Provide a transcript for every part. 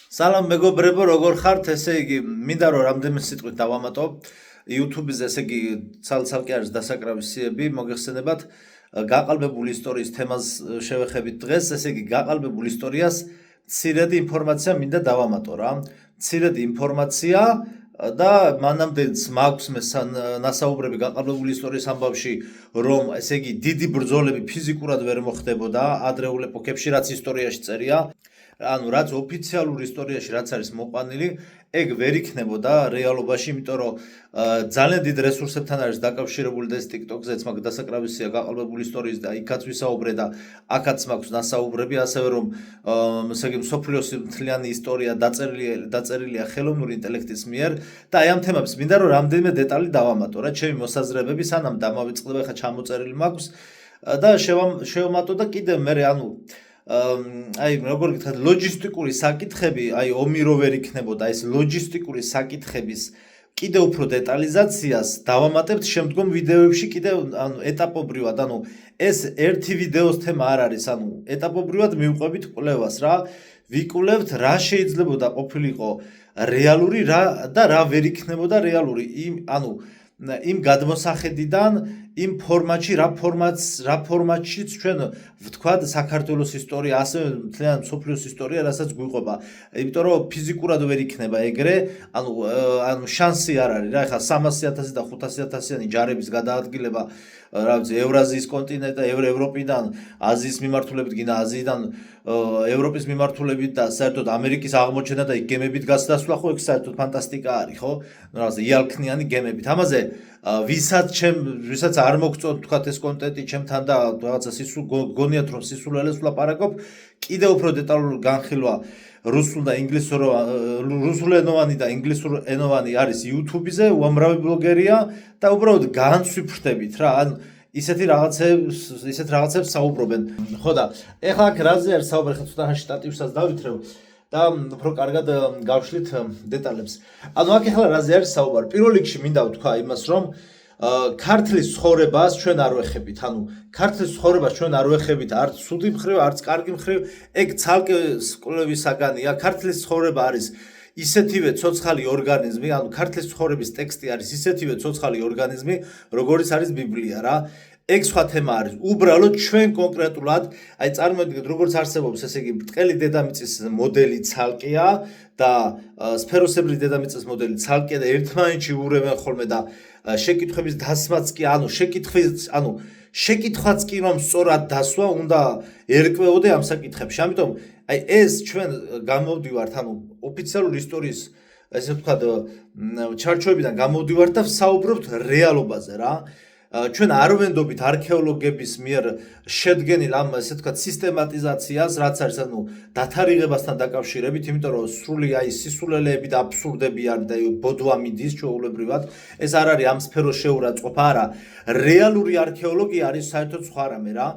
სალამ მეგობრებო, როგორ ხართ? ესე იგი, მინდა რომ რამდენიმე სიტყვით დავამატო. YouTube-ზე ესე იგი ცალ-ცალკე არის დასაკრავი სიები, მოგეხსენებათ, გაყალბებული ისტორიის თემას შევეხებით დღეს, ესე იგი, გაყალბებულ ისტორიას მცირედი ინფორმაცია მინდა დავამატო რა. მცირედი ინფორმაცია და მანამდეც მაქვს მე ნასაუბრები გაყალბებული ისტორიის ამბავში, რომ ესე იგი დიდი ბრძოლები ფიზიკურად ვერ მოხდებოდა ადრეულ ეპოქებში, რაც ისტორიაში წერია. ანუ რაც ოფიციალურ ისტორიაში რაც არის მოყვანილი, ეგ ვერ იქნებოდა რეალობაში, იმიტომ რომ ძალიან დიდ რესურსებთან არის დაკავშირებული და ეს TikTok-ზეც მაგ დასაკრავისია გაყალბებული ისტორიის და იქაც ვისაუბრე და აქაც მაქვს ნასაუბრები, ასევე რომ ესე იგი მსოფლიოს მთლიანი ისტორია დაწერილია ხელოვნური ინტელექტის მიერ და აი ამ თემებს მინდა რომ რამდენიმე დეტალი დავამატო რა, ჩემი მოსაზრებები სანამ დამავიწყდება, ხა ჩამოწერილი მაქვს და შევამატო და კიდევ მე ანუ აი როგორ გითხრათ ლოჯისტიკური საკითხები, აი ომი რო ვერ იქნებოდა, ეს ლოჯისტიკური საკითხების კიდევ უფრო დეტალიზაციას დავამატებთ შემდგომ ვიდეოებში კიდევ ანუ ეტაპობრივად, ანუ ეს ერთი ვიდეოს თემა არ არის, ანუ ეტაპობრივად მივყვებით კვლევას რა, ვიკვლევთ რა შეიძლებოდა ყოფილიყო რეალური და რა ვერ იქნებოდა რეალური, ანუ იმ გადმოსახედიდან იმ ფორმატში, რა ფორმატშიც ჩვენ ვთქვათ საქართველოს ისტორია, ასევე მთლიან მსოფლიოს ისტორია, რასაც გვიყვება. იმიტომ რომ ფიზიკურად ვერ იქნება ეგრე, ანუ შანსი არ არის რა, ეხლა 300,000 და 500,000-იანი ჯარების გადაადგილება, რა ვიცი, ევრაზიის კონტინენტიდან, ევროპიდან, აზიის მიმართულებით, გინდა აზიიდან ევროპის მიმართულებით და საერთოდ ამერიკის აღმოჩენა და გემებით გასასვლა, ხო, ეგ საერთოდ ფანტასტიკა არის, ხო? რაღაცა იალქნიანი გემებით. ამაზე ვისაც არ მოგწონთ თქვათ ეს კონტენტი ჩემთან და რაღაცა გონიათ რომ სისულელეს ვლაპარაკობ, კიდევ უფრო დეტალურ განხილვა რუსულენოვანი და ინგლისურენოვანი არის YouTube-ზე, უამრავი ბლოგერია და უბრალოდ განსვიფრდებით რა, ან ისეთ რაღაცებს საუბრობენ. ხო და ეხლა აქ რაზე არის საუბარი, ხა ცოტა შტატივსაც დავითრევ და უფრო კარგად გავშლით დეტალებს. ანუ აქ ეხლა რაზე არის საუბარი? პირველ რიგში მინდა ვთქვა იმას, რომ ქართლის ცხოვრებას ჩვენ არ ვეხებით. ანუ ქართლის ცხოვრებას ჩვენ არ ვეხებით არც ცუდი მხრივ, არც კარგი მხრივ, ეგ ცალკე კვლევის საგანია. ქართლის ცხოვრება არის ისეთივე ცოცხალი ორგანიზმი, ანუ ქართლის ცხოვრების ტექსტი არის ისეთივე ცოცხალი ორგანიზმი, როგორიც არის ბიბლია რა. ეგ სხვა თემა არის. უბრალოდ ჩვენ კონკრეტულად, აი წარმოვიდგინეთ, როგორც არსებობს, ესე იგი, ბრტყელი დედამიწის მოდელი ცალკეა და სფეროსებრი დედამიწის მოდელი ცალკეა და ერთმანეთში ურევენ ხოლმე და შეკითხვების დასმაც კი, შეკითხვაც კი რომ სწორად დასვა, უნდა ერკვეოდე ამ საკითხებში. ამიტომ აი ეს ჩვენ გამოვდივართ, ოფიციალურ ისტორიის, ესე ვთქვათ, ჩარჩოებიდან გამოვდივართ და ვსაუბრობთ რეალობაზე რა. ჩვენ არ ვენდობით არქეოლოგების მიერ შედგენილ ამ ესე ვთქვათ სისტემატიზაციას, რაც არის დათარიღებასთან დაკავშირებით, იმიტომ რომ სრული აი სისულელეები და აბსურდები არის და ბოდვა მიდის ჩვეულებრივად, ეს არ არის ამ სფეროს შეურაცხყოფა, არა. რეალური არქეოლოგია არის საერთოდ სხვა რამე რა.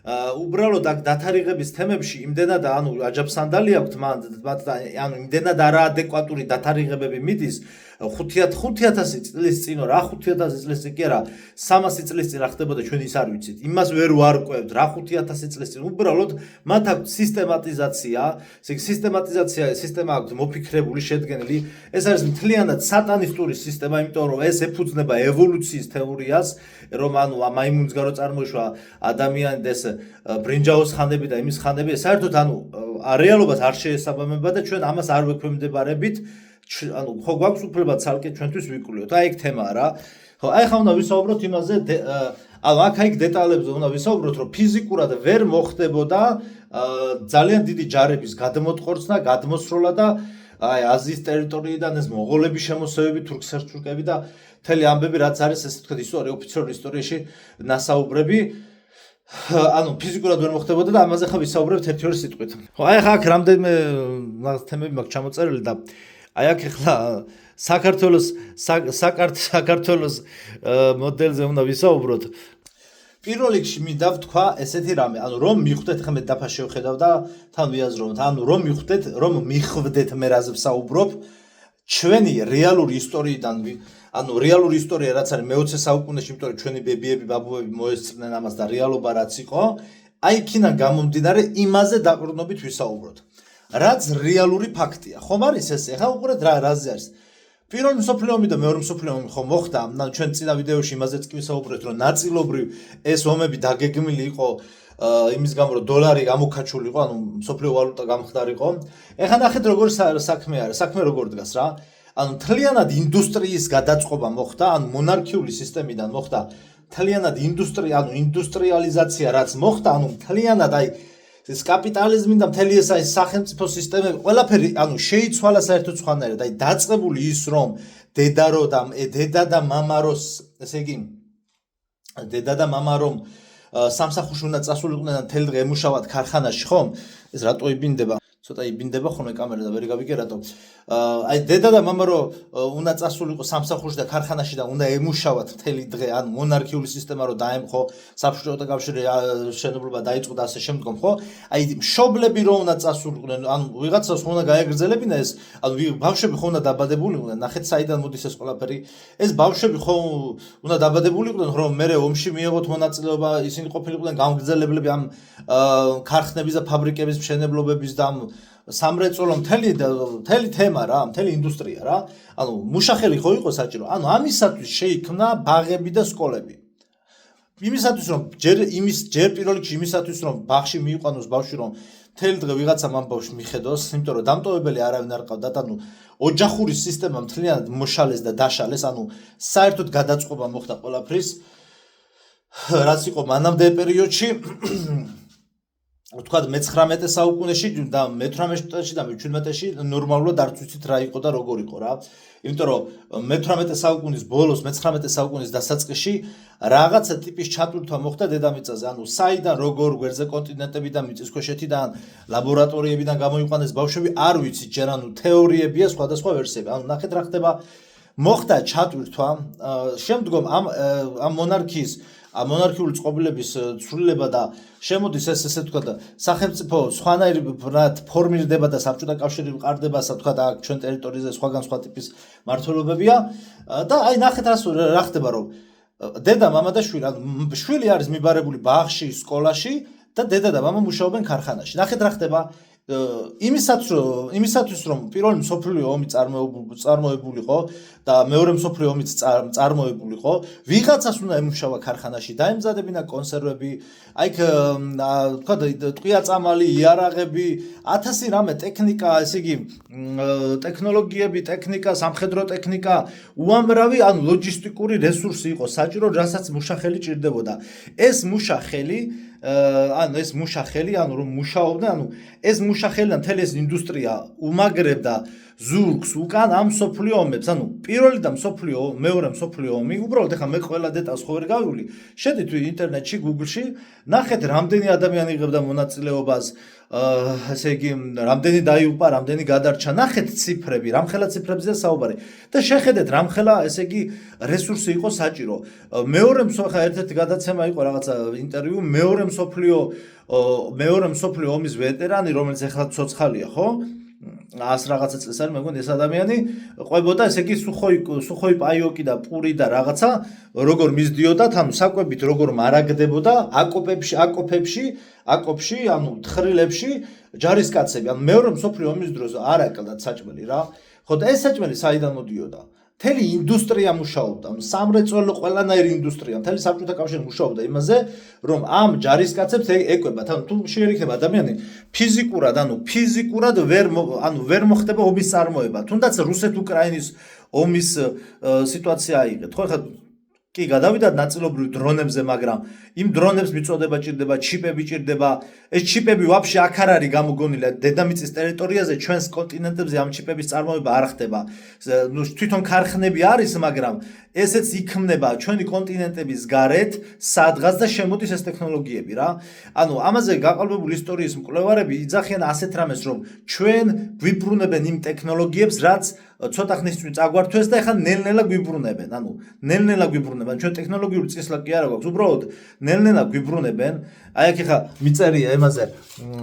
უბრალოდ აქ დათარიღების თემებში იმდენად აჯაბსანდალი აქვთ მათ იმდენად არაადეკვატური დათარიღებები მიდის 5,000 წლის წინ რა 5,000 წლის წინ კი არა 300 წლის წინ რა ხდებოდა ჩვენ ის არ ვიცით. იმას ვერ ვარკვევთ რა 5,000 წლის წინ. უბრალოდ მათ აქვს სისტემა აქვს მოფიქრებული, შედგენილი. ეს არის მთლიანად სატანისტური სისტემა, იმიტომ რომ ეს ეფუძნება ევოლუციის თეორიას, რომ მაიმუნისგან რო წარმოიშვა ადამიანი და ეს ბრინჯაოს ხანები და იმის ხანები, საერთოდ რეალობას არ შეესაბამება და ჩვენ ამას არ ვექვემდებარებით. ხო გვაქვს უფლება ცალკე ჩვენთვის ვიკვლევთ. აი ეგ თემაა რა. ხო, აი ხა უნდა ვისაუბროთ იმაზე, აქ დეტალებზე უნდა ვისაუბროთ, რომ ფიზიკურად ვერ მოხდებოდა ძალიან დიდი ჯარების გადმოტყორცნა, გადმოსროლა და აი აზიის ტერიტორიიდან ეს მონღოლების შემოსევები, თურქ-სელჩუკები და მთელი ამბები, რაც არის ესე ვთქვათ ოფიციალურ ისტორიაში ნასაუბრები. ფიზიკურად ვერ მოხდებოდა და ამაზე ხა ვისაუბრებთ ერთი-ორი სიტყვით. ხო, აი ხა აქ რამდენიმე თემები მაქვს ჩამოწერილი და აი აქ ახლა საქართველოს მოდელზე უნდა ვისაუბროთ. პირველ რიგში მინდა ვთქვა ესეთი რამე, რომ მიხვდეთ, ხა მე დაფა შევხედავ და თან ვიაზრობთ, რომ მიხვდეთ მე რაზე ვსაუბრობ, ჩვენი რეალური ისტორიიდან, რეალური ისტორია რაც არის მე-20 საუკუნეში, იმიტომ რომ ჩვენი ბებიები, ბაბუები მოესწრნენ ამას და რეალობა რაც იყო, აი იქიდან გამომდინარე იმაზე დაყრდნობით ვისაუბროთ. რაც რეალური ფაქტია. ხომ არის ეს? ეხლა უყურეთ რაზე არის. პირველი მსოფლიო ომი და მეორე მსოფლიო ომი ხომ მოხდა? ჩვენ წინა ვიდეოში იმაზეც კი ვისაუბრეთ, რომ ნაწილობრივ ეს ომები დაგეგმილი იყო იმის გამო, რომ დოლარი გამოქაჩული იყო, ანუ მსოფლიო ვალუტა გამხდარიყო. ეხლა ნახეთ როგორ საქმე არის, საქმე როგორ დგას რა. ანუ მთლიანად ინდუსტრიის გადაწყობა მოხდა, ანუ მონარქიული სისტემიდან მოხდა მთლიანად ინდუსტრია, ანუ ინდუსტრიალიზაცია რაც მოხდა, ანუ მთლიანად აი ეს კაპიტალიზმი და მთელი ეს აი სახელმწიფო სისტემები, ყველაფერი, ანუ შეიცვალა საერთოდ სხვანაირად, აი დაწყებული ის რომ დედა და მამაროს, ესე იგი დედა და მამა რომ სამსახურში უნდა წასულიყვნენ და მთელი დღე ემუშავათ ქარხანაში, ხომ? ეს რატო იბინდება? ცოტა იბინდება ხოლმე კამერა და ვერ გავიგე რატო. აი დედა და მამა რომ უნდა წასულიყო სამსახურში და ქარხანაში და უნდა ემუშავათ მთელი დღე, ანუ მონარქიული სისტემა რომ დაემხო, საბჭოთა კავშირი შენებლობა დაიწყო და ასე შემდგომ, ხო? აი მშობლები რომ უნდა წასულიყვნენ, ანუ ვიღაცას უნდა გაეგრძელებინა ეს, ანუ ბავშვები ხო უნდა დაბადებულიყვნენ, ნახეთ საიდან მოდის ეს ყველაფერი. ეს ბავშვები ხო უნდა დაბადებულიყვნენ, რომ მე ომში მიიღოთ მონაწილეობა, ისინი ყოფილიყვნენ გამგრძელებლები ამ ქარხნების და ფაბრიკების მშენებლობების და ამ სამრეწველო მთელი თემა რა, მთელი ინდუსტრია რა. ანუ მუშახელი ხო იყო საჭირო. ანუ ამისათვის შეიქმნა ბაღები და სკოლები. იმისათვის რომ ჯერ პირველ რიგში იმისათვის რომ ბაღში მიიყვანოს ბავშვი რომ მთელი დღე ვიღაცამ ამ ბავშვს მიხედოს, იმიტომ რომ დამტოვებელი არავინ არ ყავდათ, ანუ ოჯახური სისტემა მთლიანად მოშალეს და დაშალეს, ანუ საერთოდ გადაწყობა მოხდა ყველაფრის. რაც იყო მანამდე პერიოდში ვთქვათ მე-19 საუკუნეში და მე-18-ში და მე-17-ში ნორმალურად არც ვიცით რა იყო და როგორ იყო რა. იმიტომ რომ მე-18 საუკუნის ბოლოს, მე-19 საუკუნის დასაწყისში რაღაცა ტიპის ჩატვირთვა მოხდა დედამიწაზე. ანუ საიდან როგორ გვერდზე კონტინენტებიდან, მიწისქვეშეთიდან, ლაბორატორიებიდან გამოიყვანეს ბავშვები, არ ვიცით ჯერ, ანუ თეორიებია სხვადასხვა ვერსიები. ანუ ნახეთ რა ხდება, მოხდა ჩატვირთვა, შემდგომ ამ მონარქიული წყობილების ცვლილება და შემოდის ესე თქვა და სახელმწიფო სხვანაირად ფორმირდება და საბჭოთა კავშირი მყარდება, ასე თქვა და აქ ჩვენ ტერიტორიაზე სხვაგან სხვა ტიპის მმართველობებია და აი ნახეთ რა ხდება რომ დედა, მამა და შვილი, ანუ შვილი არის მიბარებული ბაღში, სკოლაში და დედა და მამა მუშაობენ ქარხანაში. ნახეთ რა ხდება იმისათვის რომ პირველი მსოფლიო ომი წარმოებულიყო და მეორე მსოფლიო ომიც წარმოებულიყო, ვიღაცას უნდა ემუშავა ქარხანაში, დაემზადებინა კონსერვები, აი თქვა ტყვია-წამალი, იარაღები, 1000 რამე ტექნიკა, ესე იგი ტექნოლოგიები, ტექნიკა, სამხედრო ტექნიკა, უამრავი, ანუ ლოჯისტიკური რესურსი იყო საჭირო, რასაც მუშახელი ჭირდებოდა. ეს მუშახელი, ანუ რომ მუშაობდა, ანუ ეს მუშახელი და მთელი ეს ინდუსტრია უმაგრებდა ზურგს უკან ამ მსოფლიო ომებს, ანუ პირველი და მეორე მსოფლიო ომი, უბრალოდ ეხლა მე ყველა დეტალს ხო ვერ გავივლი, შედით ინტერნეტში, Google-ში, ნახეთ რამდენი ადამიანი იღებდა მონაწილეობას, ესე იგი, რამდენი დაიღუპა, რამდენი გადარჩა, ნახეთ ციფრები, რამხელა ციფრებზეა საუბარი და შეხედეთ რამხელა, ესე იგი, რესურსი იყო საჭირო. მეორე ერთ-ერთი გადაცემა იყო რაღაცა ინტერვიუ, მეორე მსოფლიო ომის ვეტერანი, რომელიც ეხლა ცოცხალია, ხო? 100 რაღაცა წელს არის, მე მგონი ეს ადამიანი ყვებოდა, ესე იგი, სუხოი პაიოკი და პური და რაღაცა, როგორ მისდიოდათ, ანუ საკვებით როგორ მარაგდებოდა აკოფებში, ანუ თხრილებში ჯარისკაცები. ანუ მეორე მსოფლიო ომის დროს არ აკლდათ საჭმელი რა. ხო და ეს საჭმელი საიდან მოდიოდა? მთელი ინდუსტრია მუშაობდა, სამრეწველო ყველანაირი ინდუსტრია, მთელი საბჭოთა კავშირი მუშაობდა იმაზე, რომ ამ ჯარისკაცებს ეკვებათ. ანუ თუ შეერიქება ადამიანი ფიზიკურად ვერ მოხდება ომის წარმოება. თუნდაც რუსეთ-უკრაინის ომის სიტუაცია აიღეთ. ხო, ხა კი გადავიდათ ნაწილობრივ დრონებზე, მაგრამ იმ დრონებს მიწოდება ჭირდება, ჩიპები ჭირდება. ეს ჩიპები ვაფშე აქ არ არის გამოგონილი დედამიწის ტერიტორიაზე, ჩვენს კონტინენტებზე ამ ჩიპების წარმოება არ ხდება. თვითონ ქარხნები არის, მაგრამ ესეც იქმნება ჩვენი კონტინენტების გარეთ, სადღაც და შემოდის ეს ტექნოლოგიები რა. ანუ ამაზე გაყალბებული ისტორიის მკვლევარები იძახიან ასეთ რამეს, რომ ჩვენ გვიბრუნებენ იმ ტექნოლოგიებს, რაც ცოტა ხნის წინ წაგვართვეს და ეხლა ნელ-ნელა გვიბრუნებენ. ანუ ნელ-ნელა გვიბრუნებენ. ჩვენ ტექნოლოგიური წისლა კი არა გვაქვს, უბრალოდ ნელ-ნელა გვიბრუნებენ. აი აქ ეხლა მიწერია იმაზე,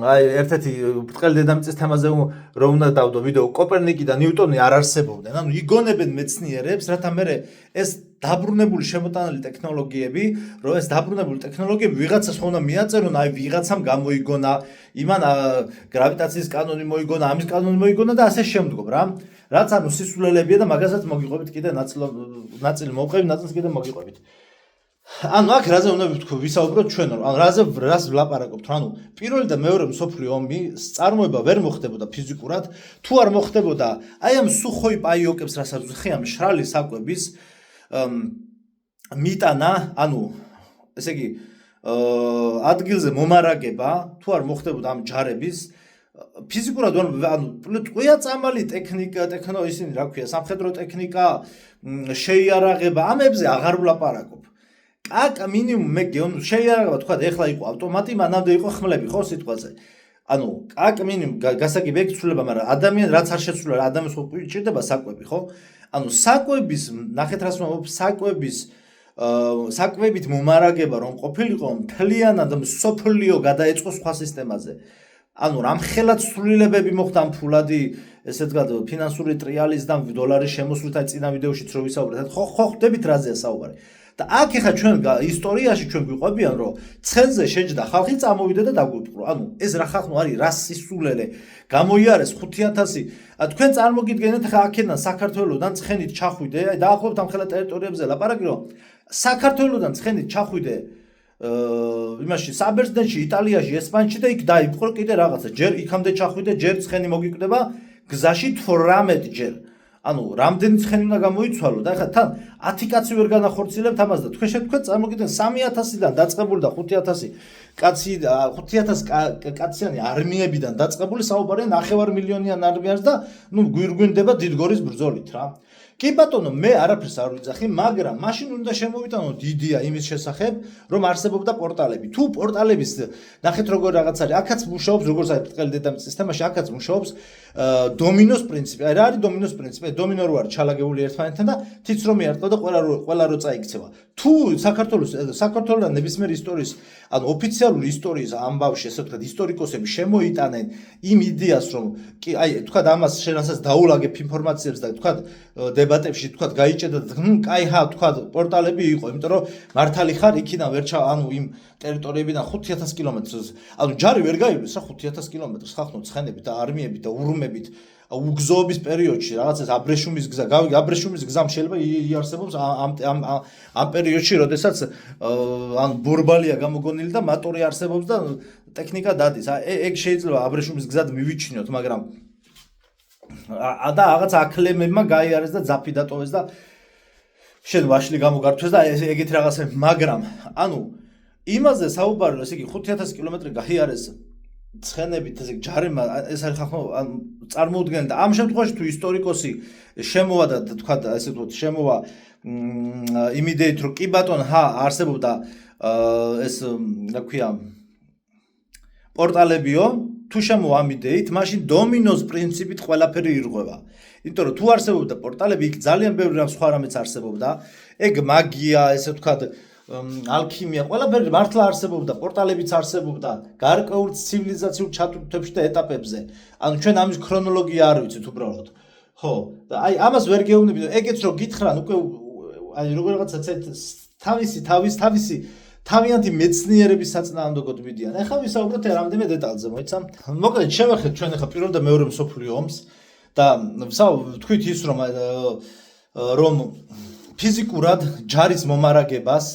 აი ერთ-ერთი ბრტყელი დედამიწის თემაზე რომ უნდა დავდო ვიდეო, კოპერნიკი და ნიუტონი არ არსებობდნენ. ანუ იგონებენ მეცნიერებს, რათა მე ეს დაბრუნებული შემოტანილი ტექნოლოგიები, რომ ეს დაბრუნებული ტექნოლოგიები ვიღაცას ხომ უნდა მიაწერონ, აი ვიღაცამ გამოიგონა, იმან გრავიტაციის კანონი მოიგონა, ამის კანონი მოიგონა და ასე შემდგომ რა. რაც ანუ სისულელებია და მაგასაც მოგიყვებით კიდე ნაწილი მოვყევით, ნაწილს კიდე მოგიყვებით. ანუ აქ რაზე უნდა ვისაუბროთ ჩვენ, ანუ რას ვლაპარაკობთ, ანუ პირველი და მეორე მსოფლიო ომის წარმოება ვერ მოხდებოდა ფიზიკურად, თუ არ მოხდებოდა, აი ამ სუხოი პაიოკებს, რასაც ხე ამ შრალი საკვების მიტანა, ანუ ესე იგი ადგილზე მომარაგება, თუ არ მოხდებოდა ამ ჯარების ფიზიკურად ანუ ტყვია წამალი ტექნიკა, ისინი რა ქვია, სამხედრო ტექნიკა, შეიარაღება, ამებზე აღარ ვლაპარაკობ. აკ მინიმუმ მე შეიარაღება თქვა ეხლა იყო ავტომატი, მანამდე იყო ხმლები, ხო სიტყვაზე. ანუ აკ მინიმუმ გასაგები ეგ ცვლილება, მაგრამ ადამიანი რაც არ შეცვლილა, ადამიანს ხო ჭირდება საკვები, ხო? ანუ საკვების ნახეთ რას ვამბობ, საკვებით მომარაგება რომ ყოფილიყო მთლიანად მსოფლიო გადაეწყო სხვა სისტემაზე. ანუ რამხელად ცვლილებები მოხდა ამ ფულადი, ესე ვთქვათ, ფინანსური ტრიალის და დოლარის შემოსვლით, აი წინა ვიდეოშიც რო ვისაუბრეთ, ხო ხვდებით რაზეა საუბარი. და აქ ეხა ჩვენ ისტორიაში ჩვენ გვიყვებიან, რომ ცხენზე შეჯდა ხალხი წამოვიდა და დაგვიპყრო. ანუ ეს რა ხალხი არის, რა სისულელე გამოიარეს 5000. თქვენ წარმოგიდგენთ ხა აქედან საქართველოსდან ცხენით ჩახვიდე, აი დაახლოებით ამ ხელა ტერიტორიებზე ლაპარაკი, რომ საქართველოსდან ცხენით ჩახვიდე იმაში საბერძნეთში, იტალიაში, ესპანეთში და იქ დაიპყრო კიდე რაღაცა. ჯერ იქამდე ჩახვიდე, ჯერ ცხენი მოგიკვდება გზაში 18 ჯერ. ანუ რამდენი ცხენი უნდა გამოიცვალო და ეხლა თან 10 კაცი ვერ განახორციელებთ ამას და თქვენ წარმოგიდგენთ 3000-დან დაწყებული და 5000 კაცი 5000 კაციანი არმიებიდან დაწყებული საუბარია 9 მილიონიან არმიას და ნუ გვირგვინდება დიდგორის ბრძოლით რა. კი ბატონო, მე არაფერს არ ვიძახი, მაგრამ მაშინ უნდა შემოვიტანოთ იდეა იმის შესახებ, რომ არსებობდა პორტალები. თუ პორტალების ნახეთ როგორ რაღაც არის, აქაც მუშაობს, როგორც აი ბრტყელი დედამიწის სისტემაში, აქაც მუშაობს დომინოს პრინციპი. აი რა არის დომინოს პრინციპი? დომინო რო არის ჩალაგებული ერთმანეთთან და თიც რომ მიარტყა და ყველა რო წაიქცევა. თუ საქართველოს ნებისმიერ ისტორიის, ანუ ოფიციალური ისტორიის ამბავში, ესე ვთქვათ, ისტორიკოსები შემოიტანენ იმ იდეას, რომ კი აი თქვათ ამას შენასაც დაულაგებ ინფორმაციებს და თქვათ დებატებში თქვათ გაიჭედა და კაი თქვათ პორტალები იყო, იმიტომ რომ მართალი ხარ იქიდან ვერ ანუ იმ ტერიტორიებიდან 5000 კილომეტრს, ანუ ჯარი ვერ გაივლის რა 5000 კილომეტრს ხახნო ცხენებით და არმიებით და ურმებით უგზოობის პერიოდში რაღაცას აბრეშუმის გზა, აბრეშუმის გზამ შეიძლება იარსებობს ამ პერიოდში, როდესაც ანუ ბორბალია გამოგონილი და მოტორი არსებობს და ტექნიკა დადის. ეგ შეიძლება აბრეშუმის გზად მივიჩინოთ, მაგრამ და რაღაც აკლემებმა გაიარეს და ძაფი დატოვეს და შენ ვაშლი გამოგართვეს და ეგეთ რაღაცები, მაგრამ ანუ იმაზე საუბარი, ესე იგი 5000 კილომეტრი გაიარეს ცხენებით, ესე ჯარიმა, ეს არის ხახო წარმოუდგენელი და ამ შემთხვევაში თუ ისტორიკოსი შემოვა და თქვა ესე ვთქვათ, შემოვა იმ იდეით, რომ კი ბატონ, არსებობდა ეს რა ქვია პორტალებიო, თუ შემოვა ამ იდეით, მაშინ დომინოს პრინციპით ყველაფერი ირღვევა. იმიტომ რომ თუ არსებობდა პორტალები, იქ ძალიან ბევრი რამ სხვა რამეც არსებობდა, ეგ მაგია, ესე ვთქვათ, ალქიმია, ყველაფერი მართლა არსებობდა, პორტალებიც არსებობდა, გარკვეულ ცივილიზაციურ ჩატვირთვებში და ეტაპებზე. ანუ ჩვენ ამის ქრონოლოგია არ ვიცით უბრალოდ. ხო, და აი ამას ვერ გეუბნები, ეგეც რო გითხრან, უკვე აი როგორღაცა თავისი თავიანთი მეცნიერების საწინააღმდეგოდ მიდიან. ეხლა ვისაუბროთ რამდენიმე დეტალზე, მოიცა? მოკლედ შევახეთ ჩვენ ეხლა პირველ და მეორე მსოფლიო ომს და ვთქვით ის რომ ფიზიკურად ჯარის მომარაგებას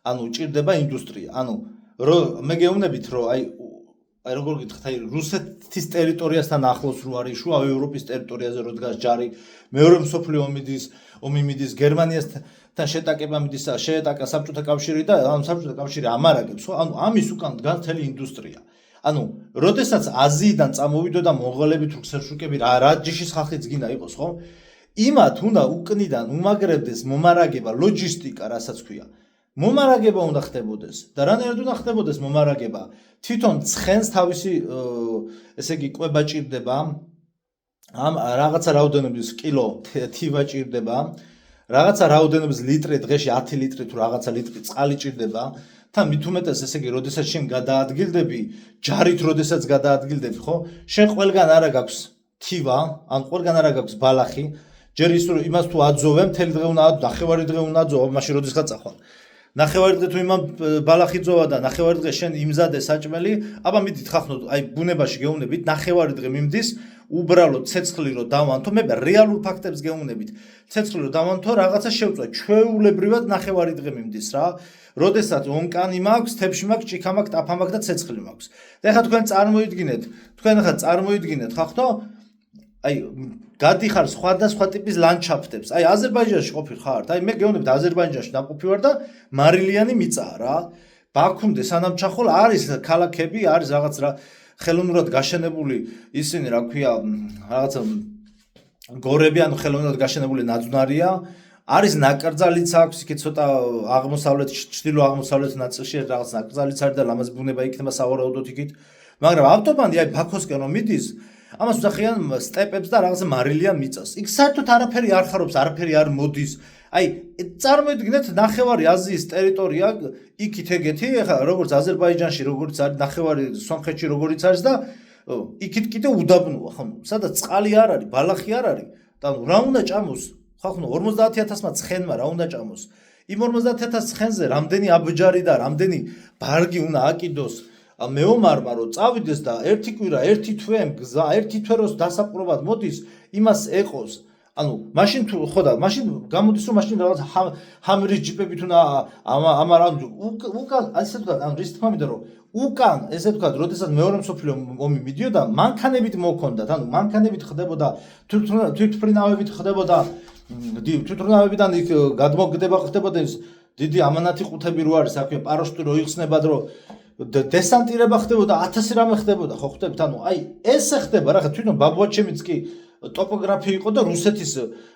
ანუ ჭირდება ინდუსტრია. ანუ მე გეუბნებით რომ აი როგორ გითხრათ, აი რუსეთის ტერიტორიასთან ახლოს რო არის, შუა ევროპის ტერიტორიაზე რო დგას ჯარი, მეორე მსოფლიო ომი მიდის გერმანიასთან შეტაკება მიდის, შეეტაკა საბჭოთა კავშირი და ამ საბჭოთა კავშირი ამარაგებს, ხო? ანუ ამის უკან დგას მთელი ინდუსტრია. ანუ როდესაც აზიიდან წამოვიდოდა მონღოლები, თურქსელშუკები, რა ჯიშის ხალხიც გინდა იყოს, ხო? იმათ უნდა უკნიდან უმაგრებდეს მომარაგება, ლოჯისტიკა, რასაც ქვია. მომარაგება უნდა ხდებოდეს და რანაირად უნდა ხდებოდეს მომარაგება? თვითონ ცხენს თავისი ესე იგი კვება ჭირდება ამ რაღაცა რაოდენობის კილო თივა ჭირდება, რაღაცა რაოდენობის ლიტრი დღეში 10 ლიტრი თუ რაღაცა ლიტრი წყალი ჭირდება. თან მით უმეტეს ესე იგი, როდესაც შენ გადაადგილდები, ჯარით როდესაც გადაადგილდები, ხო? შენ ყველგან არა გაქვს თივა, ან ყველგან არა გაქვს ბალახი. ჯერ ის რომ იმას თუ აძოვე, მთელი დღე უნდა ნახევარი დღე უნდა აძოვო, მაშინ როდესაც წახვალ. ნახევარი დღე თუ იმან ბალახი ძოვა და ნახევარი დღე შენ იმზადე საჭმელი, აბა მიდით ხახნო, აი ბუნებაში გეუნებით, ნახევარი დღე მიმდის, უბრალოდ ცეცხლი რო დავანთო, მე რეალურ ფაქტებს გეუნებით. ცეცხლი რო დავანთო, რაღაცა შევწვა, ჩვეულებრივად ნახევარი დღე მიმდის რა. როდესაც ონკანი მაქვს, თებში მაქვს, ჭიქა მაქვს, ტაფა მაქვს და ცეცხლი მაქვს. და ეხლა თქვენ წარმოიდგინეთ, ხახნო, აი გადიხარ სხვადასხვა ტიპის ლანდშაფტებს. აი აზერბაიჯანში ყოფილი ხართ. აი მე გეუბნებით აზერბაიჯანში დაყოფი ვარ და მარილიანი მიწაა რა. ბაქუმდე სანამ ჩახვალ არის ქალაქები, არის რაღაც რა ხელოვნურად გაშენებული ისინი, რა ქვია, რაღაცა გორები, ანუ ხელოვნურად გაშენებული ნაძვნარია. არის ნაკრძალიც აქვს, იქ ცოტა აღმოსავლეთ, ჩრდილო-აღმოსავლეთ ნაწილში რაღაც ნაკრძალიც არის და ლამაზ ბუნება იქნება სავარაუდოდ იქით. მაგრამ ავტობანი აი ბაქოსკენ რომ მიდის, ამას ვსახიან სტეპებს და რაღაცა მარილიან მიწას. იქ საერთოდ არაფერი არ ხარობს, არაფერი არ მოდის. აი წარმოიდგინეთ ნახევარი აზიის ტერიტორია იქით ეგეთი, ეხლა როგორც აზერბაიჯანში როგორც არის ნახევარი სომხეთში როგორიც არის და იქით კიდე უდაბნოა, ხო? სადაც წყალი არ არის, ბალახი არ არის. და რა უნდა ჭამოს? ხახნო 50000-მა ცხენმა რა უნდა ჭამოს? იმ 50000 ცხენზე რამდენი აბჯარი და რამდენი ბარგი უნდა აკიდოს? მეომარმა რომ წავიდეს და ერთი კვირა, ერთი თვე მგზა, ერთი თვე როს დასაპყრობად მოდის, იმას ეყოს. ანუ მაშინ თუ ხო და მაშინ გამოდის რომ მაშინ რაღაც ჰამრის ჯიპებით უნდა ამარა უკან ასე თქვა, ანუ რის თქმა მინდა რომ უკან ესე თქვა, როდესაც მეორე მსოფლიო ომი მიდიოდა, მანქანებით მოქონდათ, ანუ მანქანებით ხდებოდა თვითმფრინავებით ხდებოდა თვითმფრინავებიდან იქ ხდებოდა ის დიდი ამანათი ყუთები რო არის, აქვე პარაშუტი რო იხსნებად რომ დესანტირება ხდებოდა, 1000 რამე ხდებოდა, ხო ხვდებით? ანუ აი ესე ხდება რა, თვითონ ბაბუაჩემიც კი ტოპოგრაფი იყო და რუსეთის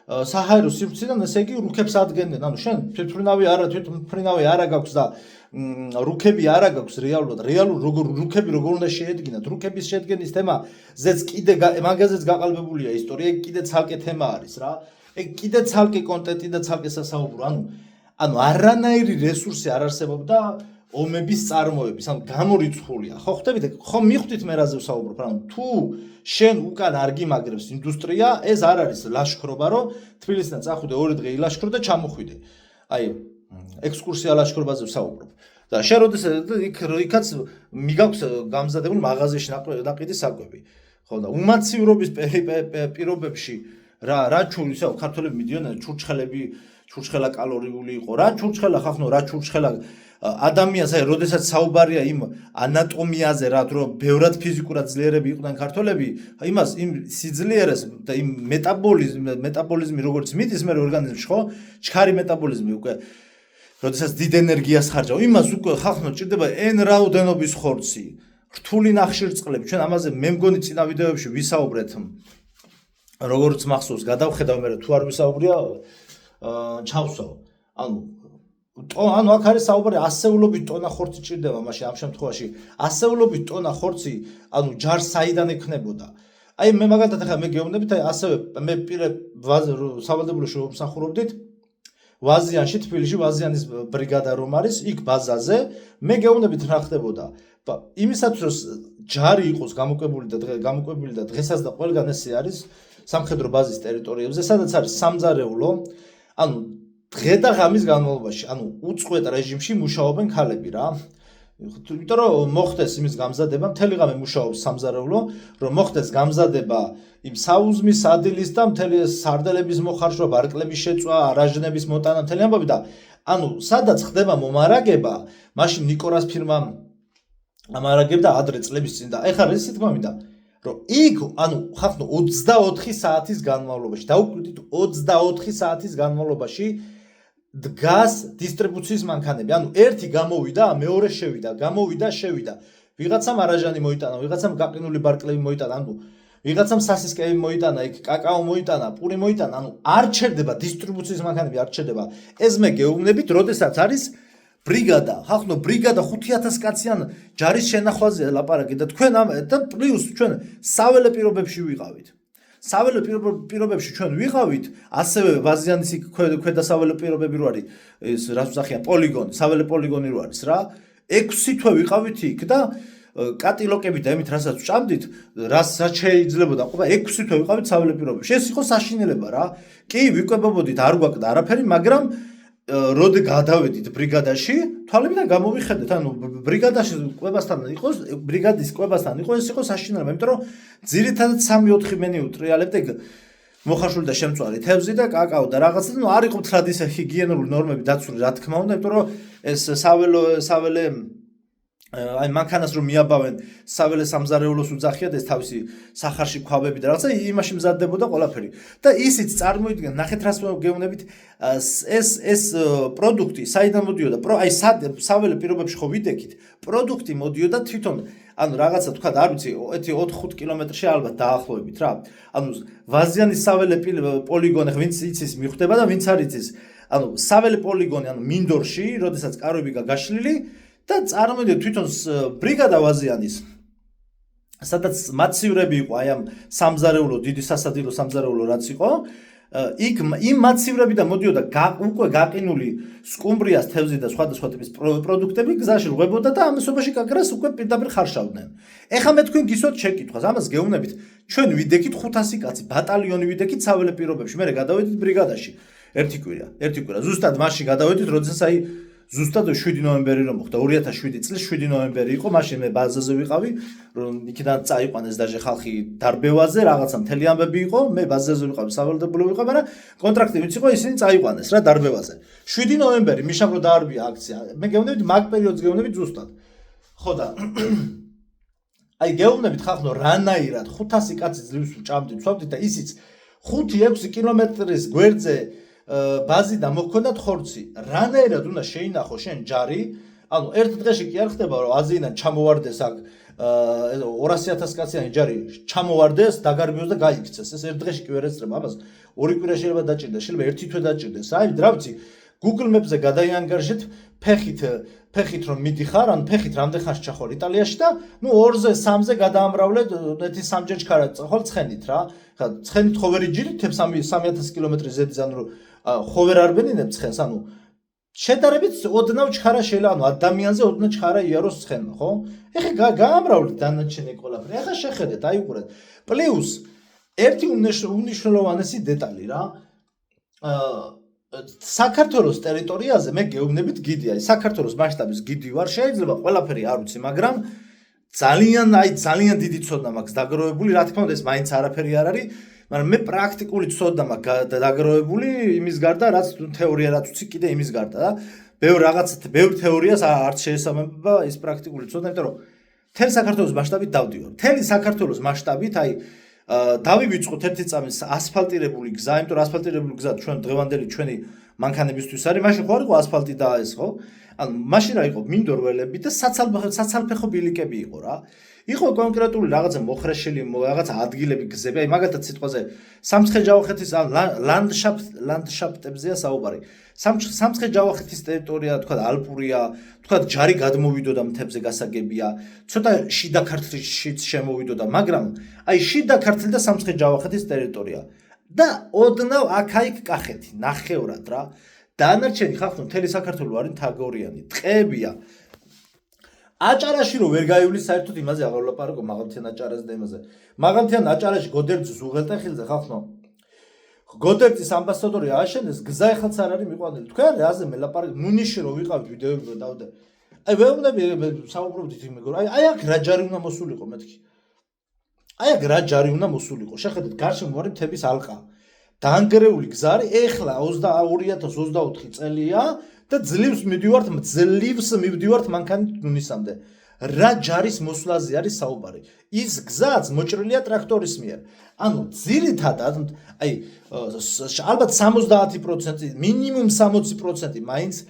საჰაერო სივრციდან ესე იგი რუქებს ადგენდნენ. ანუ შენ თვითმფრინავი არა გაქვს და რუქები არა გაქვს რეალურად. რუქები როგორ უნდა შეედგინათ? რუქების შედგენის თემაზეც კიდე მაგაზეც გაყალბებულია ისტორია, კიდე ცალკე თემა არის რა. ეგ კიდე ცალკე კონტენტი და ცალკე სასაუბრო. ანუ არანაირი რესურსი არ არსებობდა ომების წარმოების, ანუ გამორიცხულია. ხო ხვდებით? ხო მიხვდით მე რაზე ვსაუბრობ, ანუ თუ შენ უკან არ გიმაგრებს ინდუსტრია, ეს არ არის ლაშქრობა, რომ თბილისიდან წახვიდე 2 დღე ილაშქრო და ჩამოხვიდე. აი, ექსკურსია ლაშქრობაზე ვსაუბრობ. და შენ როდესაც იქაც მიგაქვს გამზადებული მაღაზიაში ნაყიდი საკვები. ხო და უმაცივრობის პირობებში რა ისე ქართველები მიდიოდნენ, ჩურჩხელა კალორიული იყო. რა ჩურჩხელა ხახნო, რა ჩურჩხელა ადამიანს, აი, როდესაც საუბარია იმ ანატომიაზე, რა რომ ბევრად ფიზიკურად ძლიერები იყვნენ ქართველები, იმას იმ სიძლიერეს და იმ მეტაბოლიზმი როგორც მიდის მე ორგანიზმში, ხო? ჩქარი მეტაბოლიზმი უკვე როდესაც დიდ ენერგიას ხარჯავ, იმას უკვე ხახნო ჭირდება n რაოდენობის ხორცი, რთული ნახშირწყლები. ჩვენ ამაზე მე მგონი წინა ვიდეოებში ვისაუბრეთ. როგორც მახსოვს, გადავხედავ მე თუ არ ვისაუბრია, ჩავსვავ. ანუ აქ არის საუბარი ასეულობით ტონა ხორცი ჭირდება, მაშინ ამ შემთხვევაში ასეულობით ტონა ხორცი, ანუ ჯარს საიდან ექნებოდა. აი მე მაგალითად ახლა მე გეუბნებით, აი ასევე მე სავალდებულოში ვმსახურობდით ვაზიანში, თბილისში ვაზიანის ბრიგადა რომ არის, იქ ბაზაზე, მე გეუბნებით რა ხდებოდა. იმისათვის რომ ჯარი იყოს გამოკვებული და დღესაც და ყველგან ესე არის სამხედრო ბაზის ტერიტორიებზე, სადაც არის სამზარეულო, ანუ დღე და ღამის განმავლობაში, ანუ უწყვეტ რეჟიმში მუშაობენ ქალები რა. იმიტომ რომ მოხდეს იმის გამზადება, მთელი ღამე მუშაობს სამზარეულო, რომ მოხდეს გამზადება იმ საუზმის, სადილის და მთელი სარდელების მოხარშვა, ბარკლების შეწვა, არაჟნების მოტანა, მთელი ამბავი და ანუ სადაც ხდება მომარაგება, მაშინ ნიკორას ფირმა ამარაგებდა ადრე წლების წინ და ეხლა ეს თქმა მინდა რომ იქ ანუ ხახნო 24 საათის განმავლობაში, დაუკვირდით 24 საათის განმავლობაში დგას დისტრიბუციის მანქანები. ანუ ერთი გამოვიდა, მეორე შევიდა, შევიდა. ვიღაცამ არაჟანი მოიტანა, ვიღაცამ გაყინული ბარკლები მოიტანა, ანუ ვიღაცამ სასისკები მოიტანა, იქ კაკაო მოიტანა, პური მოიტანა, ანუ არ ჩერდება დისტრიბუციის მანქანები, არ ჩერდება. ეს მე გეუბნებით, როდესაც არის ბრიგადა, ხახნო ბრიგადა 5000 კაციან ჯარის შენახვაზე ლაპარაკი და თქვენ და პლუს ჩვენ საველე პირობებში ვიყავით. საველე პირობებში ჩვენ ვიყავით, ასევე ვაზიანის ქვედასაველე პირობები რო არის, ეს რაც უძახიან პოლიგონი, საველე პოლიგონი რო არის რა. 6 თვე ვიყავით იქ და კატილოკებით და ემით რასაც ვჭამდით, რასაც შეიძლებოდა ყოფა 6 თვე ვიყავით საველე პირობებში. ეს იყო საშინელება რა. კი, ვიკვებებოდით, არ გვაქვს არაფერი, მაგრამ როდი გადავედით ბრიგადაში, თვალებიდან გამოვიხედეთ, ანუ ბრიგადაში კვებასთან იყოს, ბრიგადის კვებასთან იყო, ეს იყო საშინელება, იმიტომ რომ ძირითადად 3-4 მენი უტრიალებთ ეგ მოხარშული და შემწვარი თევზი და კაკაო და რაღაცა, ну არ იყო თლად ისე ჰიგიენური ნორმები დაცული, რა თქმა უნდა, იმიტომ რომ ეს საველე აი მანქანას რომ მიაბავენ საველე სამზარეულოს უძახიათ ეს თავისი სახარში ქვაბები და რაღაცა იმაში მზადდებოდა ყველაფერი და ისიც წარმოიდგენ ნახეთ რას გეუბნებით ეს პროდუქტი საიდან მოდიოდა აი საველე პირობებში ხო ვიდექით პროდუქტი მოდიოდა თვითონ ანუ რაღაცა თქვა არ ვიცი 4-5 კილომეტრში ალბათ დაახლოებით რა ანუ ვაზიანის საველე პოლიგონი ვინც იცის მიხვდება და ვინც არ იცის ანუ საველე პოლიგონი ანუ მინდორში როდესაც კაროები გაშლილი და წარმოვიდგინეთ თვითონ ბრიგადა ვაზიანის სადაც მაცივრები იყო აი ამ სამზარეულო დიდი სასადილო სამზარეულო რაც იყო იქ იმ მაცივრებიდან მოდიოდა უკვე გაყინული სკუმბრიას თევზი და სხვადასხვა ტიპის პროდუქტები გზაში ღვებოდა და ამასობაში კაკრას უკვე პირდაპირ ხარშავდნენ. ეხლა მე თქვენ გისვათ შეკითხვას, ამას გეუბნებით, ჩვენ ვიდექით 500 კაცი, ბატალიონი ვიდექით საველე პირობებში, მე გადავედით ბრიგადაში. ერთი კვირა. ზუსტად მასში გადავედით, როდესაც აი ზუსტად 7 ნოემბერი რომ მოხდა 2007 წლის 7 ნოემბერი იყო მაშინ მე ბაზაზე ვიყავი რომ იქიდან წაიყვანეს დაჟე ხალხი დარბევაზე რაღაცა მთელი ამბები იყო მე ბაზაზე ვიყავი სავალდებულო ვიყავ მაგრამ კონტრაქტი ვიც იყო ისინი წაიყვანეს რა დარბევაზე 7 ნოემბერი მიშაბრო დაარბია აქცია მე გეუბნებით მაგ პერიოდს გეუბნებით ზუსტად ხო და აი გეუბნებით ხალხო რანაირად 500 კაცი ძლივს ვჭამდით ვსვავდით და ისიც 5-6 კილომეტრის გვერდზე ბაზიდან მოქონდათ ხორცი. რანაირად უნდა შეინახო შენ ჯარი, ანუ ერთ დღეში კი არ ხდება რომ აზიიდან ჩამოვარდეს აქ 200,000 კაციანი ჯარი ჩამოვარდეს, დაგარბიოს და გაიქცეს. ეს ერთ დღეში კი ვერ ეწრება ამას. 2 კვირა შეიძლება დაჭირდეს, შეიძლება 1 თვე დაჭირდეს. აი, რა ვიცი, Google Maps-ზე გადაიანგარიშეთ ფეხით რომ მიდიხარ, ან ფეხით რამდენ ხანს ჩახვალ იტალიაში და ნუ 2-ზე 3-ზე გადაამრავლეთ ერთი სამჯერ ჩქარა ხვალ ცხენით რა. ხა ცხენით ხო ვერ იჯირით 3000 კილომეტრის ზედიზ ანუ ხო ვერ არბენინებ ცხენს, ანუ შედარებით ოდნავ ჩქარა შეიძლება, ანუ ადამიანზე ოდნავ ჩქარა იაროს ცხენმა, ხო? ეხლა გაამრავლეთ დანარჩენი ყველაფერი. ეხლა შეხედეთ, აი უყურეთ. პლუს ერთი უნიშნულოვანესი დეტალი რა. საქართველოს ტერიტორიაზე მე გეუბნებით გიდი, აი საქართველოს მასშტაბის გიდი ვარ, შეიძლება ყველაფერი არ ვიცი, მაგრამ ძალიან დიდი ცოდნა მაქვს დაგროვებული, რა თქმა უნდა ეს მაინც არაფერი არ არის. მაგრამ მე პრაქტიკული ცოდნა მაქვს დაგროვებული იმის გარდა, რაც თეორია რაც ვიცი კიდე იმის გარდა და ბევრ თეორიას არც შეესაბამება ის პრაქტიკული ცოდნა, იმიტომ რომ მთელი საქართველოს მასშტაბით დავდივარ. მთელი საქართველოს მასშტაბით, აი დავივიწყოთ ერთი წამის ასფალტირებული გზა, იმიტომ რომ ასფალტირებული გზა ჩვენ დღევანდელი ჩვენი მანქანებისთვის არის, მაშინ ხო არ იყო ასფალტი და ეს ხო? ანუ მაშინ რა იყო მინდორველები და საცალფეხო ბილიკები იყო რა. იყო კონკრეტული რაღაცა მოხრეშილი რაღაცა ადგილები გზები, აი მაგალითად სიტყვაზე სამცხე-ჯავახეთის ლანდშაფტებზეა საუბარი. სამცხე-ჯავახეთის ტერიტორია, თქვა ალპურია, თქვა ჯარი გადმოვიდოდა მთებზე გასაგებია, ცოტა შიდა ქართლშიც შემოვიდოდა, მაგრამ აი შიდა ქართლი და სამცხე-ჯავახეთის ტერიტორია და ოდნავ აქ-აიქ კახეთი, ნახევრად რა. დანარჩენი ხალხი მთელი საქართველო არის თაგორიანი, ტყეებია. აჭარაში რო ვერ გაივლის საერთოდ იმაზე აღარ ვლაპარაკო მაღალმთიან აჭარაზე და იმაზე. მაღალმთიან აჭარაში გოდერძის უღელტეხილზე ხალხო. გოდერძის ამბასადორი ააშენეს, გზა ეხლაც არ არის მიყვანილი. თქვენ რაზე მე ლაპარაკობ, ნუნიში რო ვიყავით ვიდეოები რო დავდე. აი ვეუბნები საუბრობდით იმ მეგობრ. აი აქ რა ჯარი უნდა მოსულიყო მეთქი. აი აქ რა ჯარი უნდა მოსულიყო. შეხედეთ, გარშემო არის მთების ალყა. დაანგრეული გზა არის, ეხლა 2024 წელია და ძლივს მივდივართ მანქანით ნუნისამდე. რა ჯარის მოსვლაზე არის საუბარი? ის გზაც მოჭრილია ტრაქტორის მიერ. ანუ ძირითადად, აი ალბათ 70%, მინიმუმ 60% მაინც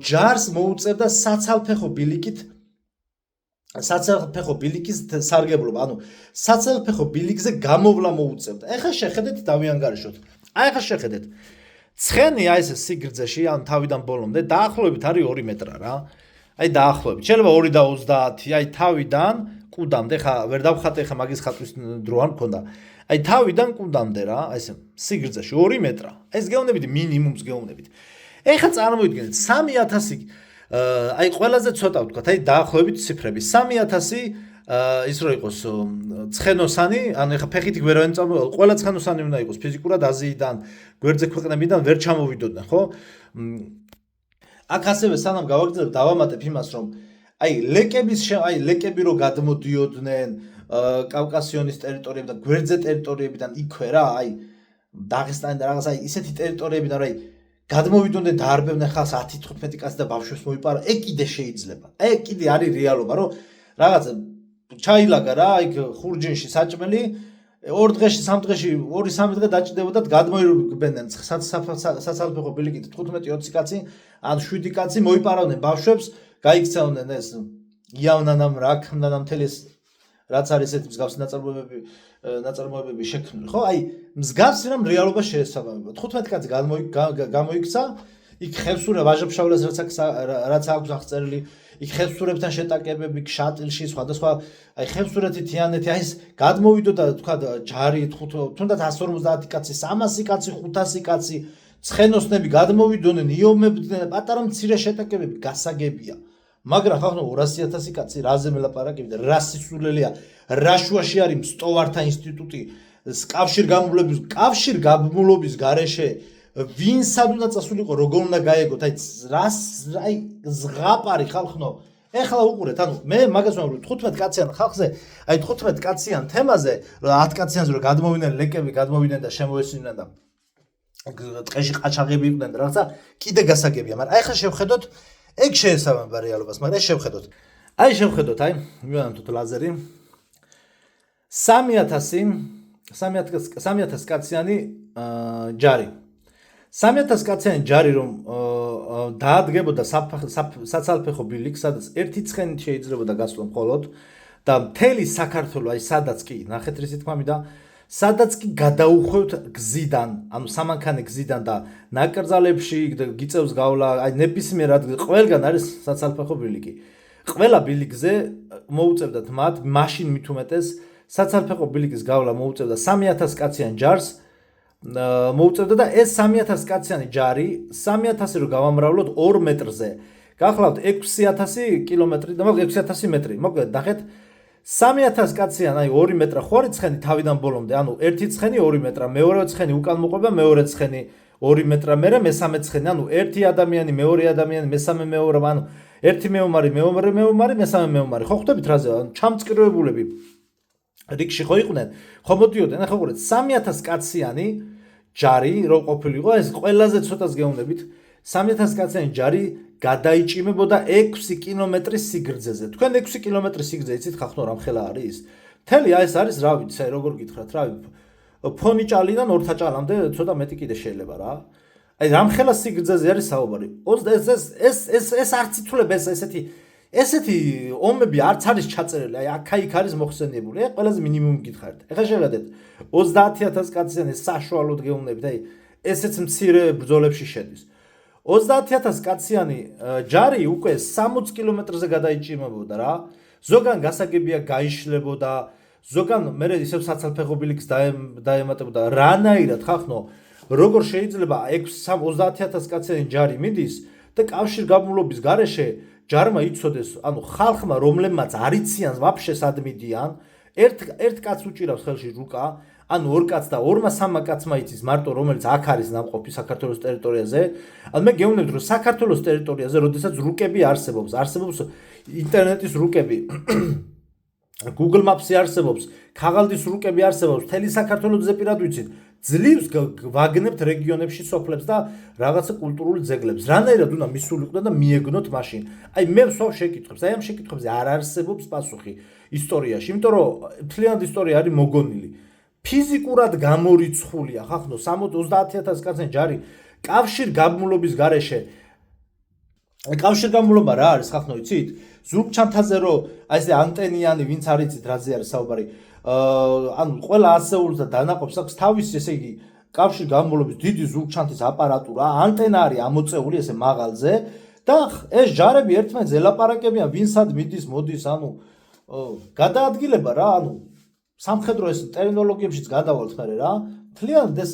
ჯარს მოუწევდა საცალფეხო ბილიკის სარგებლობა, ანუ საცალფეხო ბილიკზე გამოვლა მოუწევდა. ეხლა შეხედეთ დავიანგარიშოთ. აი ეხლა შეხედეთ. ცხენი აი ეს სიგრძეში, ანუ თავიდან ბოლომდე დაახლოებით არის 2 მეტრა რა. აი დაახლოებით. შეიძლება 2.30, აი თავიდან კუდამდე, ხა ვერ დავხატე ხა მაგის ხატვის დრო არ მქონდა. აი თავიდან კუდამდე რა, აი ესე სიგრძეში 2 მეტრა. ეს გეუბნებით მინიმუმს გეუბნებით. ეხლა წარმოიდგინეთ 3000 აი ყველაზე ცოტა ვთქვათ, აი დაახლოებით ციფრები 3000 ის რო იყოს ცხენოსანი, ანუ ეხლა ფეხით ვერ ვენწამო, ყველა ცხენოსანი უნდა იყოს ფიზიკურად აზიიდან, გვერდზე ქვეყნებიდან ვერ ჩამოვიდოდნენ, ხო? აქ ასევე სანამ გავაგრძელებ დავამატებ იმას, რომ აი ლეკები რო გადმოდიოდნენ კავკასიონის ტერიტორიებიდან, გვერდზე ტერიტორიებიდან იქვე რა, აი დაღესტანი და რაღაც აი ისეთი ტერიტორიებიდან, აი გადმოვიდოდნენ და არბებდნენ ხალხს 10-15 კაცი და ბავშვებს მოიპარა, ეგ კიდე შეიძლება. ეგ კიდე არის რეალობა, რომ რაღაც ჩაილაგა რა, იქ ხურჯინში საჭმელი 2 დღეში, 3 დღეში, 2-3 დღე დაჭდებოდათ, გადმოირბებდნენ საცალფეხო ბილიკით 15-20 კაცი, ან 7 კაცი მოიპარავდნენ ბავშვებს, გაიქცეოდნენ ეს იავნანამ რაქნანამ თელეს რაც არის ესეთი მსგავსი ნაწარმოებები შექმნილი, ხო? აი, მსგავსი რამ რეალობა შეესაბამება. 15 კაცი გამოიქცა, იქ ხევსურა ვაჟაფშავლას რაც აქვს აღწერილი, იქ ხევსურებთან შეტაკებები შატილში, სხვადასხვა, აი ხევსურეთი თიანეთი, აი ეს გადმოვიდოდა თქვა ჯარი, თუნდაც 150 კაცი, 300 კაცი, 500 კაცი, ცხენოსნები გადმოვიდოდნენ, იომებდნენ, პატარა მცირე შეტაკებები გასაგებია. მაგრამ ხახნო 200,000 კაცი რაზე მელაპარაკებდა, რა სისულელეა, რა შუაში არის მსტოვართა ინსტიტუტი, კავშირგაბმულობის გარეშე ვინ სად უნდა წასულიყო, როგორ უნდა გაეგოთ, აი ზღაპარი ხალხნო. ეხლა უყურეთ, ანუ მე მაგას ვამბობ 15 კაციან ხალხზე, აი 15 კაციან თემაზე, 10 კაციანზე რომ გადმოვიდნენ ლეკები, გადმოვიდნენ და შემოესვიდნენ და ტყეში ყაჩაღები იყვნენ და რაღაცა კიდე გასაგებია, მაგრამ აი ხა შევხედოთ ეგ შეესაბამება რეალობას, მაგრამ ეს შევხედოთ. აი შევხედოთ, აი მივანამთოთ ლაზერი 3000 კაციანი ჯარი. 3000 კაციანი ჯარი რომ დაადგებოდა საცალფეხო ბილიკს, სადაც ერთი ცხენით შეიძლებოდა გასვლა მხოლოდ და მთელი საქართველო, აი სადაც კი, ნახეთ რისი თქმამი და სადაც კი გადაუხვევთ გზიდან, ანუ სამანქანე გზიდან და ნაკრძალებში გიწევს გავლა, აი ნებისმიერ ადგილ ყველგან არის საცალფეხო ბილიკი. ყველა ბილიკზე მოუწევდათ მათ, მაშინ მით უმეტეს საცალფეხო ბილიკის გავლა მოუწევდა 3000 კაციან ჯარს, მოუწევდა და ეს 3000 კაციანი ჯარი 3000 რო გავამრავლოთ 2 მეტრზე. გახლავთ 6000 კილომეტრი და 6000 მეტრი. მოკლედ ნახეთ 3000 კაციან, აი 2 მეტრა ხო არის ცხენი თავიდან ბოლომდე, ანუ ერთი ცხენი 2 მეტრა, მეორე ცხენი უკან მოყვება, მეორე ცხენი 2 მეტრა, მერე მესამე ცხენი, ანუ ერთი ადამიანი, მეორე ადამიანი, მესამე მეორე, ანუ ერთი მეომარი, მეორე მეომარი, მესამე მეომარი. ხო ხვდებით რაზე? ანუ ჩამწკრივებულები რიგში ხო იყვნენ, ხო მოდიოდნენ, ახლა უყურეთ 3000 კაციანი ჯარი რო ყოფილიყო, ეს ყველაზე ცოტას გეუბნებით, 3000 კაციანი ჯარი გადაიჭიმებოდა 6 კილომეტრის სიგრძეზე. თქვენ 6 კილომეტრის სიგრძე იცით ხახნო რამ ხელა არის? მთელი ეს არის, რა ვიცი, როგორ გითხრათ, რა ფონი ჭალიდან 2 ჭალამდე ცოტა მეტი კიდე შეიძლება რა. აი რამ ხელა სიგრძეზე არის საუბარი. ეს არც იცვლება ესეთი ომები არც არის ჩაწერილი, აი აქ-იქ არის მოხსენიებული. აი ყველაზე მინიმუმი გითხარით. ეხლა შევხედეთ 30000 კაციანი საშუალოდ გეუბნებით, აი ესეც მცირე ბრძოლებში შედის. 30000 კაციანი ჯარი უკვე 60 კილომეტრზე გადაიჭიმებოდა რა. ზოგან გასაგებია გაიშლებოდა, ზოგან მე ისევ საცალფეხო ბილიკს დაემატებოდა. რანაირად ხახნო, როგორ შეიძლება 30000 კაციანი ჯარი მიდის და კავშირგაბმულობის გარეშე ჯარმა იცოდეს, ანუ ხალხმა რომლებმაც არ იციან ვაფშე სად მიდიან, ერთ კაცს უჭირავს ხელში რუკა, ანუ 2 კაცს და 2-3 კაცმა იცის მარტო რომელიც აქ არის ნამყოფი საქართველოს ტერიტორიაზე. ანუ მე გეუბნებით რომ საქართველოს ტერიტორიაზე, როდესაც რუკები არსებობს ინტერნეტის რუკები, Google Maps-ი არსებობს, ქაღალდის რუკები არსებობს, მთელი საქართველოს ზეპირად ვიცით. ძლივს ვაგნებთ რეგიონებში სოფლებს და რაღაცა კულტურული ძეგლებს. რანაირად უნდა მისულიყვნენ და მიეგნოთ მაშინ. აი მე ვსვავ შეკითხვებს, აი ამ შეკითხვებზე არ არსებობს პასუხი ისტორიაში, იმიტომ რომ მთლიანად ისტორია არის მოგონილი. ფიზიკურად გამორიცხულია ხახნო 30000 კაციანი ჯარი კავშირგაბმულობის გარეშე. კავშირგაბმულობა რა არის ხახნო იცით? ზურგჩანთაზე რო აი ესე ანტენიანი ვინც არ იცით რაზე არის საუბარი. ანუ ყველა ასეულს და დანაყოფს აქვს თავისი ესე იგი კავშირგაბმულობის დიდი ზურგჩანთის აპარატურა, ანტენა არის ამოწეული ესე მაღალზე და ეს ჯარები ერთმანეთს ელაპარაკებიან ვინ სად მიდის, მოდის, ანუ გადაადგილება რა, ანუ სამხედრო ეს ტერმინოლოგიებშიც გადავალთ მე რა. მთლიანად ეს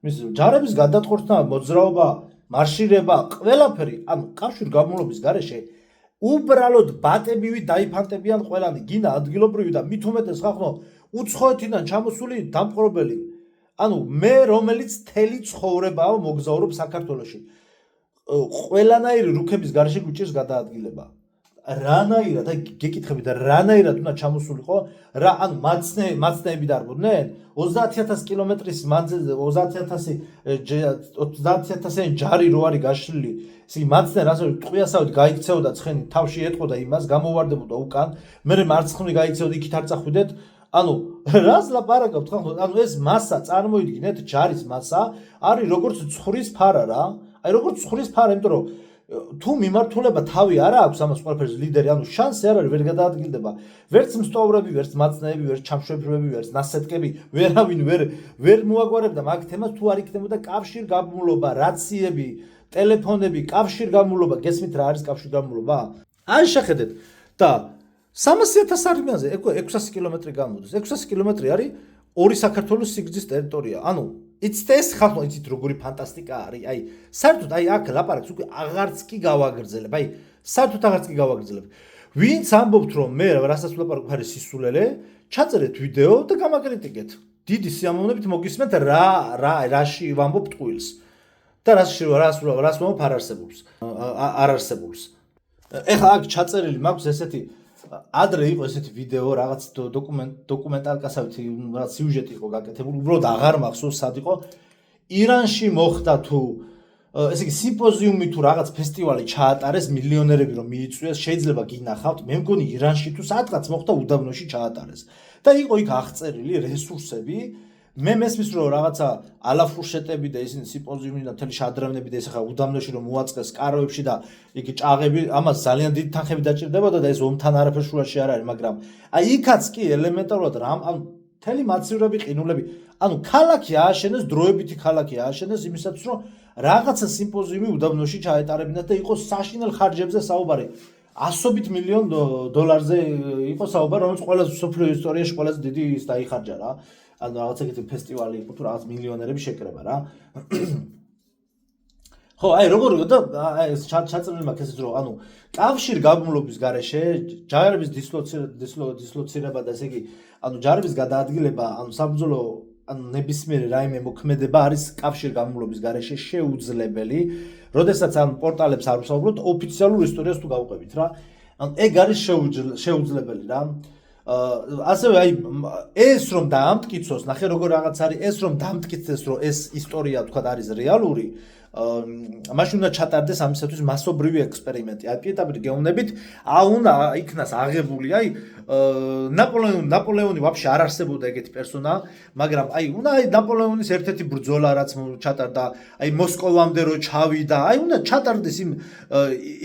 მის ჯარების გადატყორთნა, მოძრაობა, მარშირება, ყველაფერი, ანუ კავშირგაბმულობის გარეშე უბრალოდ ბატებივი დაიფანტებიან ყველანი, გინა ადგილობრივი და მით უმეტეს ხახნო უცხოეთიდან ჩამოსული დამპყრობელი. ანუ მე რომელიც თელი ცხოვრებაა მოგზაურობ საქართველოში. ყველანაირი რუქების გარეშე გვიჭირს გადაადგილება. რანაირად, აი გეკითხებით რანაირად უნდა ჩამოსულიყო, რა ანუ მაცნეები დარბოდნენ 30000 კილომეტრის მანძილზე 30000 ჯარი რო არის გაშლილი. ისე მაცნე რასო ტყვიასავით გაიქცეოდა ცხენი, თავში ეტყოდა იმას, გამოვარდებოდა უკან, მე მარცხნივ გაიქცეოდა იქით არ წახვიდეთ. ანუ რას ლაპარაკობთ ხო? ანუ ეს მასა წარმოიდგინეთ, ჯარის მასა არის როგორც ცხრის ფარა რა. აი როგორც ცხრის ფარა, იმიტომ რომ თუ მიმართულება თავი არა აქვს ამას ყველაფერს ლიდერი, ანუ შანსი არ არის ვერ გადაადგილდება. ვერც მსტოვრები, ვერც მაცნეები, ვერც ჩამშვებრები, ვერც ნასეტკები, ვერავინ ვერ მოაგვარებდა მაგ თემას თუ არ იქნებოდა კავშირგაბმულობა, რაციები, ტელეფონები, კავშირგაბმულობა, გესმით რა არის კავშირგაბმულობა? აი შეხედეთ და 300,000 არიმანზე 600 კილომეტრი გამოდის. 600 კილომეტრი არის ორი საქართველოს სიგრძის ტერიტორია. ანუ იცით ეს ხალხო, იცით როგორი ფანტასტიკა არის. აი, საერთოდ აი აქ ლაპარაკს უკვე აღარც კი გავაგრძელებ. აი, საერთოდ აღარც კი გავაგრძელებ. ვინც ამბობთ რომ მე რასაც ვლაპარაკობ არის სისულელე, ჩაწერეთ ვიდეო და გამაკრიტიკეთ. დიდი სიამოვნებით მოგისმენთ რაში ვამბობ ტყუილს. და რას ვამბობ არ არსებობს. ეხლა აქ ჩაწერილი მაქვს ესეთი ადრე იყო ესეთი ვიდეო, რაღაც დოკუმენტალკასავით რაღაც სიუჟეტი იყო გაკეთებული, უბრალოდ აღარ მახსოვს სად იყო. ირანში მოხდა თუ ესე იგი სიმპოზიუმი თუ რაღაც ფესტივალი ჩაატარეს, მილიონერები რომ მიიწვიეს, შეიძლება გინახავთ, მე მგონი ირანში თუ სადღაც მოხდა უდაბნოში ჩაატარეს. და იყო იქ აღწერილი რესურსები. მე მესმის რომ რაღაცა ალაფურშეტები და ისინი სიმპოზიუმი და მთელი შადრევნები და ეს ახლა უდაბნოში რომ მოაწყეს კაროებში და იქ ჭაღები, ამას ძალიან დიდი თანხები დაჭირდებოდა და ეს ომთან არაფერ შუაში არ არის, მაგრამ აი იქაც კი ელემენტარულად რა, ანუ მთელი მაცხოვრები, ყინულები, ანუ ქალაქი ააშენეს, დროებითი ქალაქი ააშენეს იმისათვის რომ რაღაცა სიმპოზიუმი უდაბნოში ჩაეტარებინათ და იყოს საშინელ ხარჯებზე საუბარი. 100 მილიონ დოლარზე იყო საუბარი, რომელიც ყველა სოფლიო ისტორიაში ყველაზე დიდი ის დაიხარჯა რა. ანუ რაღაცა კეთილ ფესტივალი იყო თუ რაღაც მილიონერები შეკრება რა. ხო, აი როგორ და ეს ჩაწერილი მაქვს ესეც რომ ანუ კავშირგაბმულობის გარეშე ჯარების დისლოცირება და ესე იგი ანუ ჯარების გადაადგილება, ანუ საბრძოლო ანუ ნებისმიერი რაიმე მოქმედება არის კავშირგაბმულობის გარეშე შეუძლებელი. როდესაც ამ პორტალებს არ ვსაუბრობთ, ოფიციალურ ისტორიას თუ გავუყევით რა. ანუ ეგ არის შეუძლებელი რა. ასევე აი ეს რომ დაამტკიცოს, ნახე როგორ რაღაც არის, ეს რომ დაამტკიცდეს რომ ეს ისტორია თქვა არის რეალური, მაშინ უნდა ჩატარდეს ამისათვის მასობრივი ექსპერიმენტი. აი პირდაპირ გეუბნებით, უნდა იქნას აღებული, აი ნაპოლეონი ვაფშე არ არსებობდა ეგეთი პერსონა, მაგრამ აი უნდა აი ნაპოლეონის ერთ-ერთი ბრძოლა რაც ჩატარდა, აი მოსკოვამდე რო ჩავიდა, აი უნდა ჩატარდეს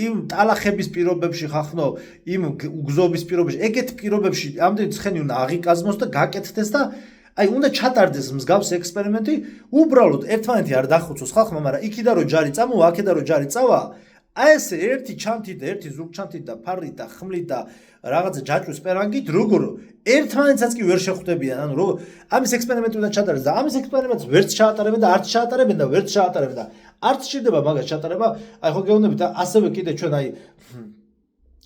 იმ ტალახების პირობებში ხახნო, იმ უგზობის პირობებში, ეგეთ პირობებში ამდენი ცხენი უნდა აღიკაზმოს და გაკეთდეს და აი უნდა ჩატარდეს მსგავსი ექსპერიმენტი, უბრალოდ ერთმანეთი არ დახუცოს ხალხმა, მაგრამ იქიდან რო ჯარი წამოვა, აქედან რო ჯარი წავა, აი ესე ერთი ჩანთით და ერთი ზურგჩანთით და ფარით და ხმლით და რაღაცა ჯაჭვის პერანგით, როგორ ერთმანეთსაც კი ვერ შეხვდებიან, ანუ როგორ ამის ექსპერიმენტი უნდა ჩატარდეს და ამის ექსპერიმენტს ვერც ჩაატარებენ და არც ჩაატარებენ და ვერც ჩაატარებენ და არც შეიძლება მაგას ჩატარება, აი ხო გეუბნებით და ასევე კიდე ჩვენ აი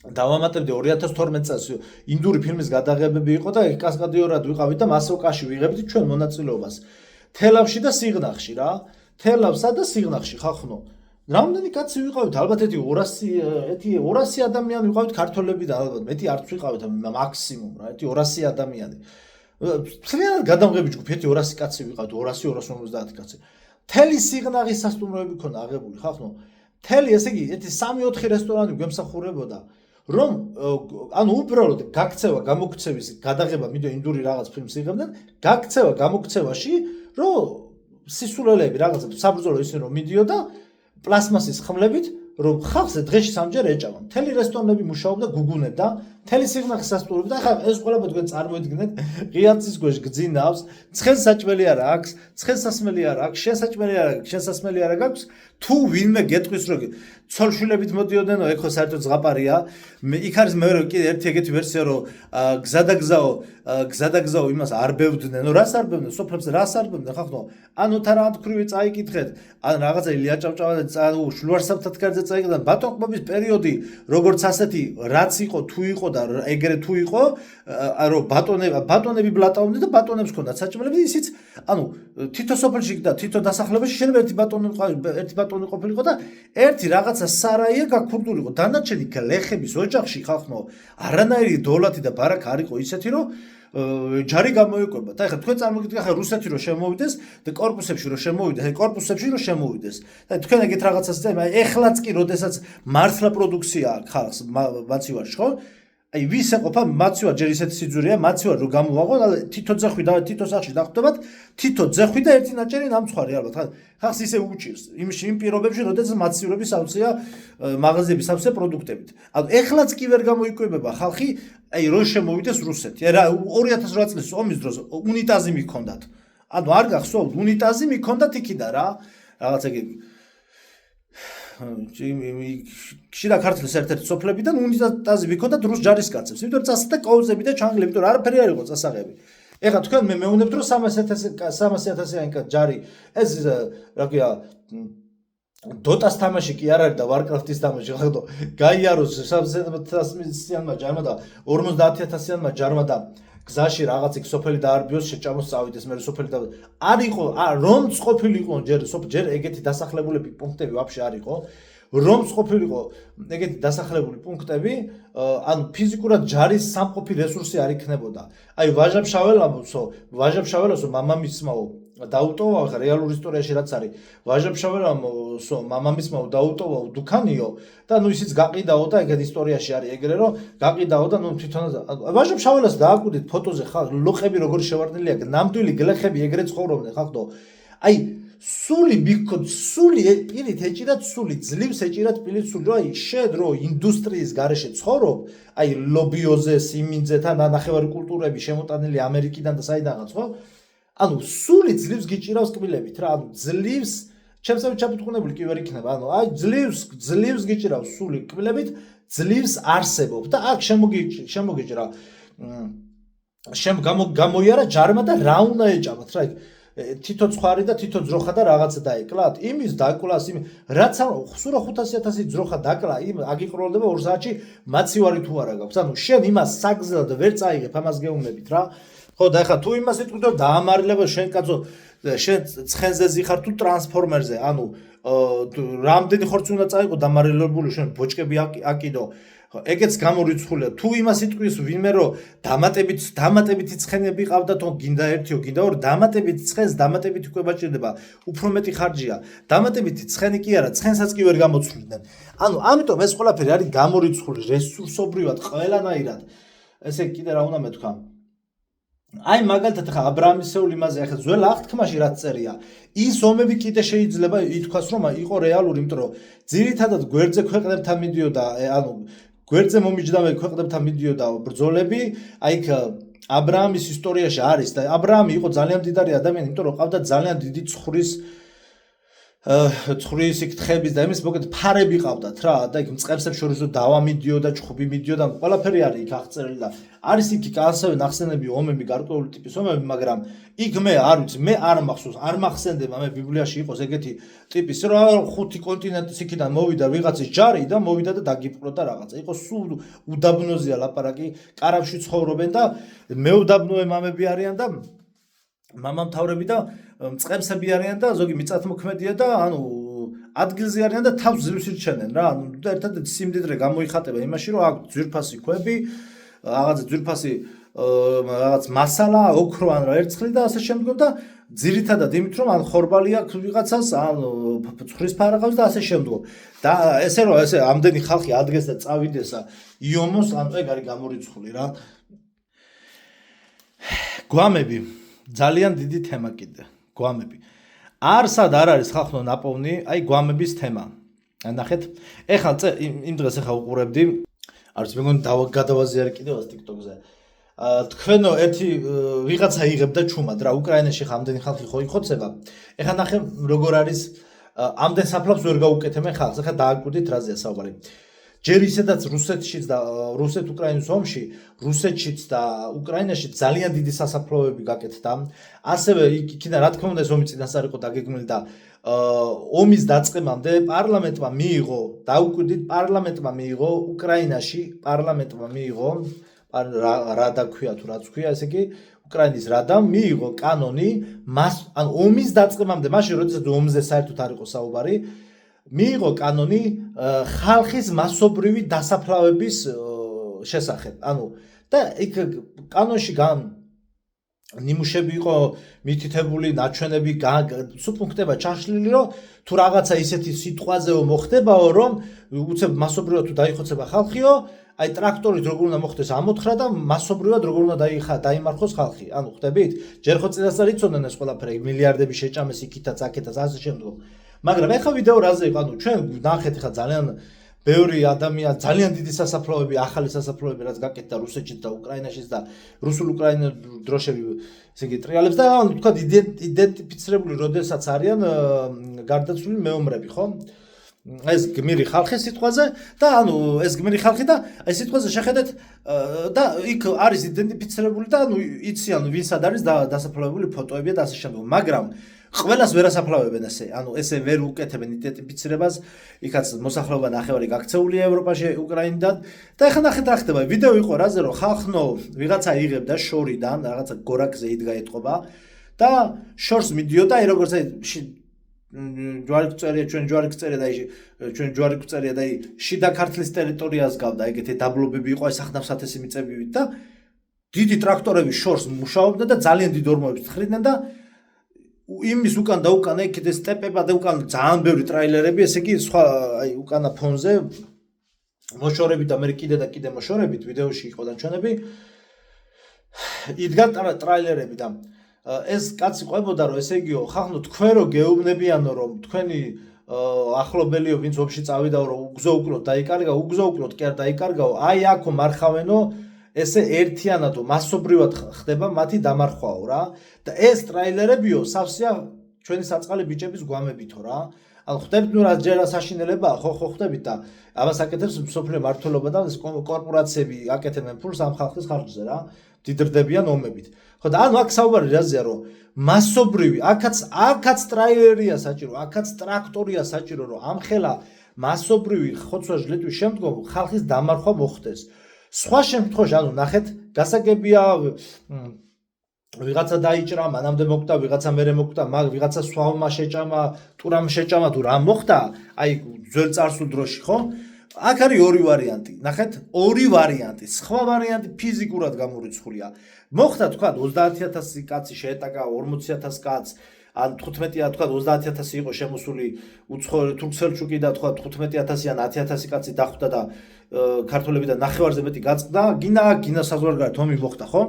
დავამატებდი 2012 წელს ინდური ფილმის გადაღებები იყო და კასკადიორად ვიყავით და მასოვკაში ვიღებდით ჩვენ მონაწილეობას თელავში და სიღნაღში რა. თელავსა და სიღნაღში ხახნო. რამდენი კაცი ვიყავით? ალბათ ერთი 200 ადამიანი ვიყავით ქართველები და ალბათ მეტი არც ვიყავით მაქსიმუმ რა, ერთი 200 ადამიანი. ძალიან გადამღები ჯგუფი, ერთი 200 კაცი ვიყავით, 200-250 კაცი. თელი სიღნაღის სასტუმროები ქონა აღებული ხახნო. თელი ესე იგი ერთი 3-4 რესტორანი გვემსახურებოდა. რომ ანუ უბრალოდ გაქცევა გამოქცევის გადაღება მიდო ინდური რაღაც ფილმს იღებდნენ, გაქცევა გამოქცევაში რომ სისულელეები რაღაცა საბრძოლო ისინი რომ მიდიოდა პლასმასის ხმლებით რომ ხალხზე დღეში სამჯერ ეჭამა. მთელი რესტორნები მუშაობდა, გუგუნებდა მთელი სიღნაღის სასტუმროები და ახლა ეს ყველაფერი თქვენ წარმოიდგინეთ, ღიაცის ქვეშ გძინავს, ცხენსაჭმელი არა აქვს, ცხენსასმელი არა აქვს, შენსასმელი არა გაქვს, თუ ვინმე გეტყვის რომ ცოლშვილებით მოდიოდენო, ეხო საერთოდ ზღაპარია, იქ არის მეორე კიდე ერთი ეგეთი ვერსია რომ გზადაგზაო იმას არ ბევდნენ, რას არ ბევდნენ, სოფლებს რას არ ბევდნენ, ხახნო, ანუ თარანთქრივი წაიკითხეთ, ან რაღაცა ილია ჭავჭავაძე შულვარსაბთად კარზე წაიკითხეთ, ბატონყმობის პერიოდი როგორც ასეთი რაც იყო, თუ იყო და ეგრე თუ იყო, რომ ბატონები ბლატაობდნენ და ბატონებს ჰქონდათ საჭმელები, ისიც, ანუ თითო სოფელში და თითო დასახლებაში შეიძლება ერთი ბატონი ყოფილიყო და ერთი რაღაცა სარაია გაქურდულიყო. დანარჩენი გლეხების ოჯახში ხალხო არანაირი დოლათი და ბარაკა არ იყო ისეთი, რომ ჯარი გამოიკვება. და ეხლა თქვენ წარმოგიდგენთ, ახლა რუსეთი რო შემოვიდეს და კორპუსებში რო შემოვიდეს. და თქვენ ეგეთ რაღაცას წერთ, ეხლაც კი როდესაც მართლა პროდუქცია აქვს ხალხს მაცივარში, ხო? აი ვის ეყოფა მაცივარ ჯერ ისეთი სიძურეა, მაცივარ რო გამოვაღო, თითო ძეხვი და თითო სახში დახვდებათ, თითო ძეხვი და ერთი ნაჭერი ნამცხვარი ალბათ. ხალხს ისე უჭირს იმ პირობებში, როდესაც მაცივრების ავცია მაღაზიების ავცია პროდუქტებით. ანუ ეხლაც კი ვერ გამოიკვებება ხალხი, აი რო შემოვიდეს რუსეთი. რა 2008 წლის ომის დროს უნიტაზი მიქონდათ. ანუ არ გახსოვთ, უნიტაზი მიქონდათ იქიდან რა. რაღაცა იგი შიდა ქართლის ერთ-ერთი სოფლებიდან უნიტაზი მიქონდათ რუს ჯარისკაცებს. იმიტომ რომ წასდა კოუზები და ჩანგლები, იმიტომ რომ არაფერი არ იყო წასაღები. ეხლა თქვენ მე მეუბნებთ რომ 300,000 ჯარი ეს რა ქვია დოტას თამაში კი არ არის და ვარკრაფტის თამაში, ხო? გაიაროს 300,000-იანმა ჯარმა და 50,000-იანმა ჯარმა და გზაში რაღაც იქ სოფელი დაარბიოს შეჭამოს წავიდეს მე სოფელი და არ იყო რომც ყოფილიყო ჯერ ეგეთი დასახლებულები პუნქტები ვაფშე არ იყო რომც ყოფილიყო ეგეთი დასახლებული პუნქტები ანუ ფიზიკურად ჯარის სამყოფი რესურსი არ იქნებოდა აი ვაჟა-ფშაველასო მამამისმაო დაუტოვა ხა რეალურ ისტორიაში რაც არის ვაჟა-ფშაველასო მამამისმაო დაუტოვა დუქანიო და ნუ ისიც გაყიდაო და ეგეთ ისტორიაში არის ეგრე რომ გაყიდაო და ნუ თვითონ ვაჟა-ფშაველას დააკვირდით ფოტოზე ხალხ ლოყები როგორ შევარდნილია ნამდვილი გლეხები ეგრე ცხოვრობდნენ ხალხო აი სული პირით ეჭირათ სული ძლივს ეჭირათ პირით სული რომ აი შედ რო ინდუსტრიის გარეშე ცხოვრობ აი ლობიოზე სიმინძეთან ნახევარი კულტურები შემოტანილი ამერიკიდან და საიდანაც ხო ანუ სული ძლივს გიჭირავს კბილებით რა ანუ ძლივს ჩემსავე ჩაფუთხუნებული კი ვერ იქნება ანუ აი ძლივს გიჭირავს სული კბილებით ძლივს არსებობ და აქ შემოგიჭრა გამოიარა ჯარმა და რა უნდა ეჭამათ რა თითო ცხარი და თითო ძროხა და რაღაცა დაეკლათ იმის დაკლას იმ რაც სურა 500,000 ძროხა დაკლა იმ აგიყროლდება 2 საათში მაცივარი თუ არა გაქვს ანუ შენ იმას საგზელად ვერ წაიღებ ამას გეუბნებით რა ხო და ეხლა თუ იმას იტყვით რომ დაამარილება შენ კაცო შენ ცხენზე ზიხარ თუ ტრანსფორმერზე ანუ რამდენი ხორცი უნდა წაიღო დამარილებული შენ ბოჭკები აკიდო ეგეც გამორიცხულია თუ იმას იტყვის ვინმე რომ დამატებითი ცხენები ყავდა თო გინდა ერთიო გინდა ორი დამატებითი ცხენს დამატებითი კვება ჭირდება უფრო მეტი ხარჯია დამატებითი ცხენი კი არა ცხენსაც კი ვერ გამოცვლიდნენ ანუ ამიტომ ეს ყველაფერი არის გამორიცხული რესურსობრივად ყველანაირად ესე კიდე რა უნდა მეთქვა აი მაგალითად ხა აბრამისეულ იმაზე ახლა ძველ აღთქმაში რაც წერია ის ომები კიდე შეიძლება ითქვას რომ იყო რეალური იმიტომ რომ ძირითადად გვერდზე ქვეყნებთან მიდიოდა ანუ გვერდზე მომიჯნავე ქვეყნებთან მიდიოდა ბრძოლები აი იქ აბრაამის ისტორიაში არის და აბრაამი იყო ძალიან მდიდარი ადამიანი იმიტომ რომ ყავდა ძალიან დიდი ცხრის იქ თხების და იმის მოკეთ ფარები ყავდათ რა და იქ მწყემსებს შორის დავა მიდიოდა ჭხუბი მიდიოდა ყველაფერი არის იქ აღწერილი და არის იქ ასევე ნახსენები ომები გარკვეული ტიპის ომები მაგრამ იქ მე არ ვიცი მე არ მახსოვს არ მახსენდება მე ბიბლიაში იყოს ეგეთი ტიპის რომ 5 კონტინენტის იქიდან მოვიდა ვიღაცის ჯარი და მოვიდა და დაგიპყროდა რაღაცა იყო სულ უდაბნოზია ლაპარაკი კარავში ცხოვრობენ და მეუდაბნოე მამები არიან და მამამთავრები და მწყემსები არიან და ზოგი მიწათმოქმედია და ანუ ადგილზე არიან და თავს ძლივს ირჩენენ რა ანუ ერთადერთი სიმდიდრე გამოიხატება იმაში რომ აქ ძვირფასი ქვები რაღაც ძვირფასი რაღაც მასალა ოქრო ან რა ერცხლი და ასე შემდგომ და ძირითადად იმით რომ ან ხორბალი აქვს ვიღაცას ან ცხრის ფარაღავს და ასე შემდგომ და ესე რომ ესე ამდენი ხალხი ადგეს და წავიდესა იომოს ან ეგ არის გამორიცხული რა გვამები ძალიან დიდი თემა კიდე გვამები არსად არ არის ხალხო ნაპოვნი აი გვამების თემა ნახეთ ეხლა იმ დღეს ეხლა უყურებდი არც მეგონი გადავაზიარე კიდევ TikTok-ზე. თქვენო ერთი ვიღაცა იღებდა ჩუმად რა უკრაინაში ხამდენი ხალხი ხო იხოცება. ეხლა ნახე როგორ არის ამდენ საფლავს ვერ გაუკეთებენ ხალხს. ეხლა დააკვირდით რაზეა საუბარი. ჯერ ისედაც რუსეთშიც და რუსეთ-უკრაინის ომში, რუსეთშიც და უკრაინაში ძალიან დიდი სასაფლაოები გაკეთდა. ასევე იქიდან რა თქმა უნდა ეს ომი წინასწარ იყო დაგეგმილი და ომის დაწყებამდე პარლამენტმა მიიღო, დაუკვირდით პარლამენტმა მიიღო უკრაინაში, პარლამენტმა მიიღო რა დაქვია თუ რაც ქვია, ესე იგი უკრაინის რადამ მიიღო კანონი ან ომის დაწყებამდე, მაშინ როდესაც ომზე საერთოდ არ იყო საუბარი, მიიღო კანონი ხალხის მასობრივი დასაფლავების შესახებ. ანუ და იქ კანონში ნიმუშები იყო მითითებული, ნაჩვენები სუფუნქტება ჩაშლილი, რომ თუ რაღაცა ისეთი სიტყვაზეო მოხდებაო, რომ უცებ მასობრივად თუ დაიხოცება ხალხიო, აი ტრაქტორით როგორ უნდა მოხდეს ამოთხრა და მასობრივად როგორ უნდა დაიმარხოს ხალხი. ანუ ხვდებით? ჯერ ხო წინასწარ იცოდნენ ეს ყველაფერი, მილიარდები შეჭამეს იქითაც, აქეთაც, ასე შემდგომ. მაგრამ ეხა ვიდეო რაზე იყო, ანუ ჩვენ ნახეთ ეხა ძალიან ბევრი ადამიანი, ძალიან დიდი სასაფლაოები, ახალი სასაფლაოები რაც გაკეთდა რუსეთშიც და უკრაინაშიც და რუსულ-უკრაინელ დროშები, ესე იგი ტრიალებს და ანუ თქვა იდენტიფიცირებული როდესაც არიან გარდაცვლილი მეომრები, ხო? ეს გმირი ხალხის სიტყვაზე და ანუ ეს გმირი ხალხი და ეს სიტყვაზე შეხედეთ და იქ არის იდენტიფიცირებული და ანუ იციან ვინსად არის დასაფლავებული ფოტოები და ასე შემდგომ, მაგრამ ყველას ვერ ასაფლავებენ ესე, ანუ ესე ვერ უკეთებენ იდენტიფიცირებას, იქაც მოსახლეობა ნახევარი გაქცეულია ევროპაში, უკრაინიდან და ეხლა ნახეთ რა ხდება. ვიდეო იყო რაზე რომ ხალხნო ვიღაცა იღებდა შორიდან, რაღაცა გორაკზე იდგა ეთყობა და შორს მიდიოდა, აი როგორც აი ჯვარი გწერია, ჩვენ ჯვარი გწერია და ჩვენ ჯვარი გწერია და შიდა ქართლის ტერიტორიას გავდა, ეგეთი დაბლობები იყო, აი სახნავ-სათესი მიწებივით და დიდი ტრაქტორები შორს მუშაობდნენ და ძალიან დიდ ორმოებს თხრიდნენ და იმის უკან და უკან იქით ეს სტეპება და უკან ძალიან ბევრი ტრაილერები, ესე იგი სხვა აი უკანა ფონზე მოშორებით და მე კიდე და კიდე მოშორებით ვიდეოში იყო დაჩვენები იდგა ტრაილერები და ეს კაცი ყვებოდა რომ ესე იგიო ხახნო თქვენ რო გეუბნებიანო რომ თქვენი ახლობელიო ვინც ოფში წავიდაო რომ უგზო-უკნოდ დაიკარგაო, უგზო-უკნოდ კი არ დაიკარგაო, აი აქო მარხავენო ესე ერთიანადო მასობრივად ხდება მათი დამარხვაო რა და ეს ტრაილერებიო სავსეა ჩვენი საწყალი ბიჭების გვამებითო რა. ანუ ხვდებით ნუ რა ჯერა საშინელებაა, ხო ხვდებით და ამას აკეთებს მსოფლიო მართლობა და კორპორაციები აკეთებენ ფულს ამ ხალხის ხარჯზე რა. დიდრდებიან ომებით. ხო და ანუ აქ საუბარი რაზეა რომ მასობრივი აქაც ტრაილერია საჭირო, აქაც ტრაქტორია საჭირო რომ ამხელა მასობრივი ხოცვა ჟლეტვის შემდგომ ხალხის დამარხვა მოხდეს. სხვა შემთხვევაში ანუ ნახეთ გასაგებია ვიღაცა დაიჭრა, მანამდე მოკვდა, ვიღაცა მერე მოკვდა, მაგ ვიღაცა სვავმა შეჭამა, ტურამ შეჭამა თუ რა მოხდა, აი ძველ წარსულ დროში, ხო? აქ არის ორი ვარიანტი. ნახეთ, ორი ვარიანტი. სხვა ვარიანტი ფიზიკურად გამორიცხულია. მოხდა თქვა 30000 კაცი შეეტაკა 40000 კაცს, ან 15 თქვა 30000 იყო შემოსული უცხოური თურქ-სელჩუკი და თქვა 15000 ან 10000 კაცი დახვდა და ქართველებიდან ნახევარზე მეტი გაწყდა, გინა საზღვარგარეთ ომი მოხდა, ხო?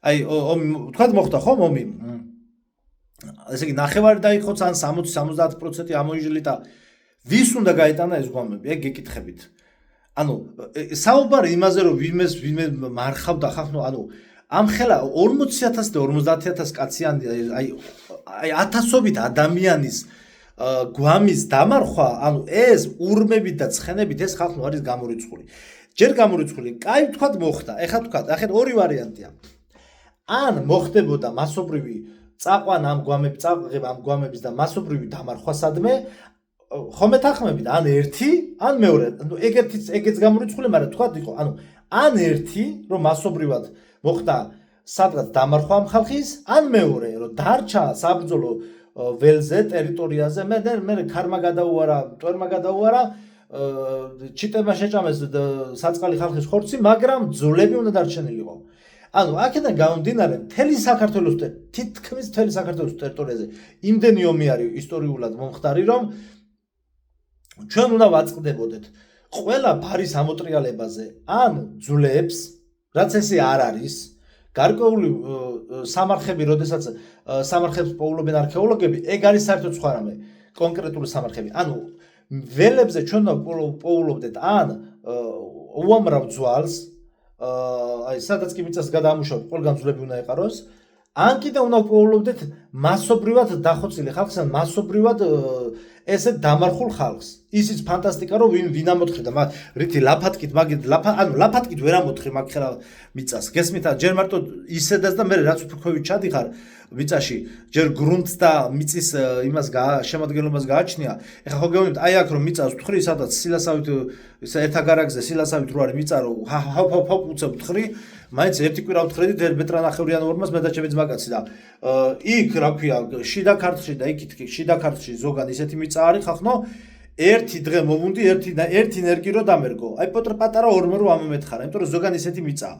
აი ომი თქვა მოხდა ხო ომი? ესე იგი ნახევარი დაიხოც ან 60-70% ამოიჟლიტა. ვის უნდა გაეტანა ეს გვამები? ეგ გეკითხებით. ანუ საუბარი იმაზე რომ ვინმე მარხავდა ხახნო, ანუ ამხელა 40000 და 50000 კაციანი აი ათასობით ადამიანის გვამის დამარხვა, ანუ ეს ურმებით და ცხენებით ეს ხალხი არის გამორიცხული. ჯერ გამორიცხული, კაი თქვა მოხდა. ეხლა თქვა, ახეთ ორი ვარიანტია. ან მოხდებოდა მასობრივი წაყვანა ამ გვამების და მასობრივი დამარხვა სადმე, ხომეთ ახმებით, ან ერთი, ან მეორე. ანუ ეგეც გამორიცხული, მაგრამ თქვა იყო, ანუ ან ერთი, რომ მასობრივად მოხდა სადღაც დამარხვა ამ ხალხის, ან მეორე, რომ დარჩა საბრძოლო ველზე, ტერიტორიაზე, მე ქარმა გადაუარა, მტვერმა გადაუარა, ჩიტება შეჭამეს საწყალი ხალხის ხორცი, მაგრამ ძვლები უნდა დარჩენილიყო. ანუ აქედან გამომდინარე, თითქმის მთელი საქართველოს ტერიტორიაზე იმდენი ომი არის ისტორიულად მომხდარი, რომ ჩვენ უნდა ვაწყდებოდეთ ყველა ბარის ამოტრიალებაზე ან ძვლებს, რაც ესე არ არის, გარკვეული სამარხები, როდესაც სამარხებს პოულობენ არქეოლოგები, ეგ არის საერთოდ სხვა რამე, კონკრეტული სამარხები. ანუ ველებზე ჩვენ პოულობდეთ ან უამრავ ძვალს აი სადაც კი მიწას გადაამუშავებ, ყველგან ძვლები უნდა ეყაროს. ან კიდე უნდა ვპოულობდეთ მასობრივად დახოცილი ხალხს, ან მასობრივად ესეთ დამარხულ ხალხს. ისიც ფანტასტიკა რომ ვინ ამოთხრიდა, რითი ლაფატკით, ანუ ლაფატკით ვერ ამოთხრი მაგ ხელა მიწას. გესმით, ჯერ მარტო ისედაც და მე რაც უფრო ქვევით ჩადიხარ მიწაში, ჯერ გრუნტს და მიწის იმას შემადგენლობას გააჩნია. ეხლა ხო გეუბნებთ, აი აქ რომ მიწას ვთხრი, სადაც სილასავით ერთ აგარაკზე სილასავით რო არის მიწა, რომ ჰავ უცებ ვთხრი, მაინც ერთი კვირა ვთხრედით მეტრანახევრიან ორმას მე და ჩემი ძმაკაცი და იქ რა ქვია, შიდა ქართლში და იქით შიდა ქართლში ზოგან ისეთი მიწა არის ხახნო ერთი დღე მოვუნდი, ერთი ნერგი რო დამერგო. აი პატარა ორმო რო ამომეთხარა, იმიტომ რომ ზოგან ისეთი მიწაა.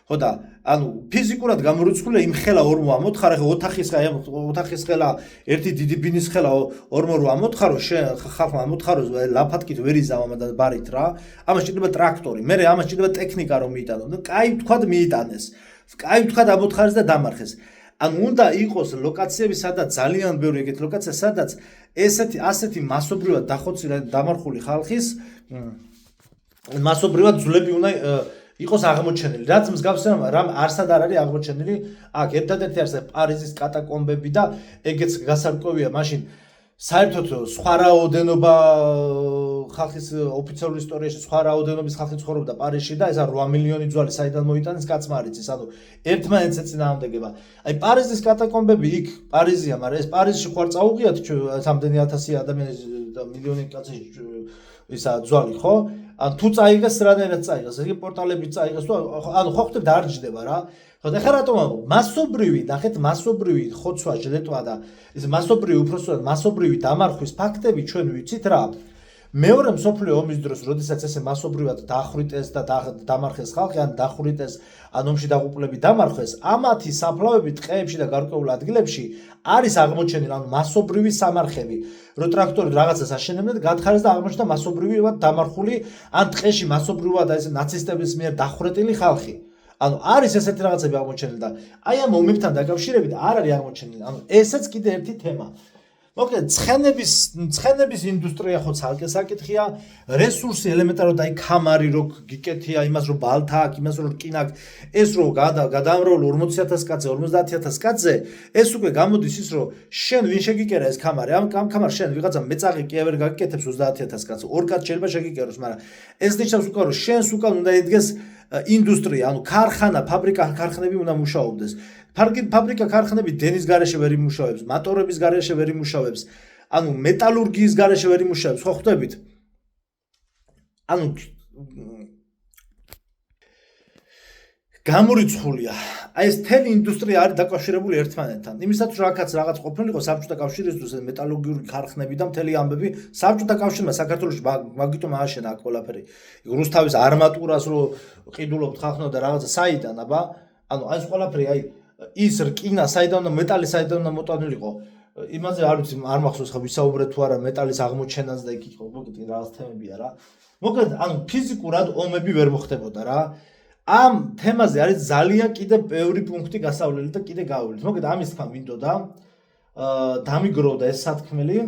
ხო და ანუ ფიზიკურად გამორიცხული იმ ხელა ორმო ამოთხარა, ხო ოთახის ხელა, ერთი დიდი ბინის ხელა ორმო რო ამოთხარო, ხალხმა ამოთხარო ლაფატკით ვერ იზამა და ბარით რა. ამას ჭირდება ტრაქტორი, მე ამას ჭირდება ტექნიკა რომ მიიტანო. და კაი თქვა მიიტანეს. კაი თქვა ამოთხარეს და დამარხეს. ანუ უნდა იყოს ლოკაციები, სადაც ძალიან ბევრი ეგეთ ლოკაცია, სადაც ასეთი მასობრივად დახოცილი დამარხული ხალხის მასობრივად ძვლები უნდა იყოს აღმოჩენილი. რაც მსგავსი რამ არსად არ არის აღმოჩენილი. აქ ერთადერთი არის პარიზის კატაკომბები და ეგეც გასარკვევია მაშინ საერთოდ სხვა რაოდენობა ხალხის ოფიციალურ ისტორიაში სხვა რაოდენობის ხალხი ცხოვრობდა პარიზში და ეს 8 მილიონი ძვალი საიდან მოიტანეს კაცმა არ იცის. ანუ ერთმანეთს ეწინააღმდეგება. აი პარიზის კატაკომბები იქ პარიზია, მაგრამ ეს პარიზში ხوار წაუღიათ რამდენი ათასი ადამიანის და მილიონი კაცის ისა ძვალი ხო? ან თუ წაიღეს რანაირად წაიღეს, იგი პორტალებით წაიღეს თუ ანუ ხო ხდება არ ჯდება რა. ხო და ხა რატომ მასობრივი, ნახეთ მასობრივი ხოცვა ჟლეტვა და ეს მასობრივი უпроსტად მასობრივი დამარხვის ფაქტები ჩვენ ვიცით რა. მეორე მსოფლიო ომის დროს, როდესაც ესე მასობრივად დახვრიტეს და დამარხეს ხალხი, ან დახვრიტეს, ან ომში დაღუპულები დამარხეს, ამათი საფლავები ტყეებში და გარკვეულ ადგილებში არის აღმოჩენილი, ანუ მასობრივი სამარხები, რომ ტრაქტორით რაღაცას აშენებდნენ, გათხარეს და აღმოჩნდა მასობრივად დამარხული, ან ტყეში მასობრივად ეს ნაცისტების მიერ დახვრეტილი ხალხი. ანუ არის ესეთი რაღაცები აღმოჩენილი და აი ამ ომებთან დაკავშირებით არ არის აღმოჩენილი. ანუ ესეც კიდე ერთი თემა. მოკლედ ცხენების ინდუსტრია ხო ცალკე საკითხია, რესურსი ელემენტარულად აი ქამარი რო გიკეთია, იმას რო ბალთა აქვს, იმას რო რკინა აქვს, ეს რო გადაამრავლო 40,000 კაცზე, 50,000 კაცზე, ეს უკვე გამოდის ის რომ შენ ვინ შეგიკერა ეს ქამარი, ამ ქამარს შენ ვიღაცა მეწაღი კი ვერ გაკეთებს 30,000 კაცს, ორ კაც შეიძლება შეგიკეროს, მაგრამ ეს ნიშნავს უკვე რომ შენს უკან უნდა ედგეს ინდუსტრია, ანუ ქარხანა, ქარხნები უნდა მუშაობდეს. ფაბრიკა ქარხნები დენის გარეშე ვერ იმუშავებს, მატორების გარეშე ვერ იმუშავებს, ანუ მეტალურგიის გარეშე ვერ იმუშავებს, ხო ხვდებით? ანუ გამორიცხულია. აი ეს თელი ინდუსტრია არის დაკავშირებული ერთმანეთთან. იმისათვის რომ აქაც რაღაც ყოფილიყო საბჭოთა კავშირისთვის მეტალურგიული ქარხნები და მთელი ამბები, საბჭოთა კავშირმა საქართველოში მაგიტომ ააშენა აქ ყველაფერი. რუსთავის არმატურას რო ყიდულობთ ხახნო და რაღაცა საიდან, აბა? ანუ აი ეს ყველაფერი აი ის რკინა საიდან და მეტალი საიდან და მოტანილიყო. იმაზე არ ვიცი, არ მახსოვს ხა ვისაუბრეთ თუ არა მეტალის აღმოჩენას და იქ იყო მოგეთ რაღაც თემებია რა. მოკლედ ანუ ფიზიკურად ომები ვერ მოხდებოდა რა. ამ თემაზე არის ძალიან კიდე ბევრი პუნქტი გასავლელი და კიდე გავავლით. მოკლედ ამის თქმა მინდოდა დამიგროვდა ეს სათქმელი.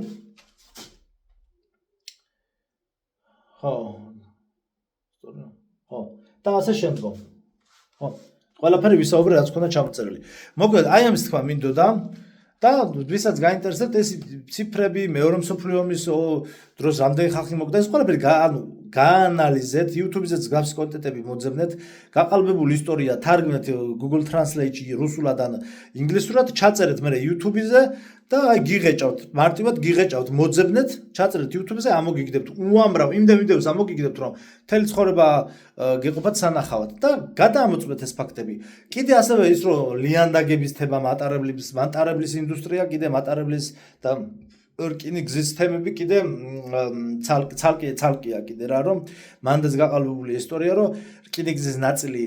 ხო. ხო. და ასე შემდგომ. ხო. ყველაფერი ვისაუბრე რაც ქონდა ჩამოწერილი. მოკლედ აი ამის თქმა მინდოდა და ვისაც გაინტერესებთ ეს ციფრები, მეორე მსოფლიო ომის დროს რამდენი ხალხი მოკდა, ეს ყველაფერი ანუ გაანალიზეთ, YouTube-ზეც გავს კონტენტები მოძებნეთ, გაყალბებული ისტორია თარგმნეთ Google Translate-ში რუსულად ან ინგლისურად, ჩაწერეთ მე YouTube-ზე და აი გიღეჭავთ, მარტივად გიღეჭავთ, მოძებნეთ, ჩაწერეთ YouTube-ზე, ამოგიგდებთ უამრავ იმდენ ვიდეოს ამოგიგდებთ, რომ მთელი ცხოვრება გეყოფათ სანახავად და გადაამოწმეთ ეს ფაქტები. კიდე ასევე ის რომ ლიანდაგების თემა, მატარებლის ინდუსტრია, კიდე მატარებლის და რკინი გზის თემები კიდე ცალკეა კიდე რა რომ მანდაც გაყალბებული ისტორია რომ რკინი გზის ნაწილი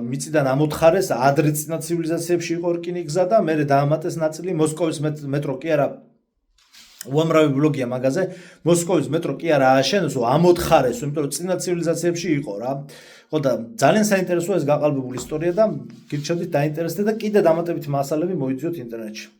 მიწიდან ამოთხარეს ადრე წინა ცივილიზაციებში იყო რკინი გზა და მერე დაამატეს ნაწილი მოსკოვის მეტრო კი არა უამრავი ბლოგია მაგაზე მოსკოვის მეტრო კი არა ააშენეს ამოთხარეს იმიტომ რომ წინა ცივილიზაციებში იყო რა ხო და ძალიან საინტერესოა ეს გაყალბებული ისტორია და გირჩევთ დაინტერესდეთ და კიდე დამატებითი მასალები მოიძიოთ ინტერნეტში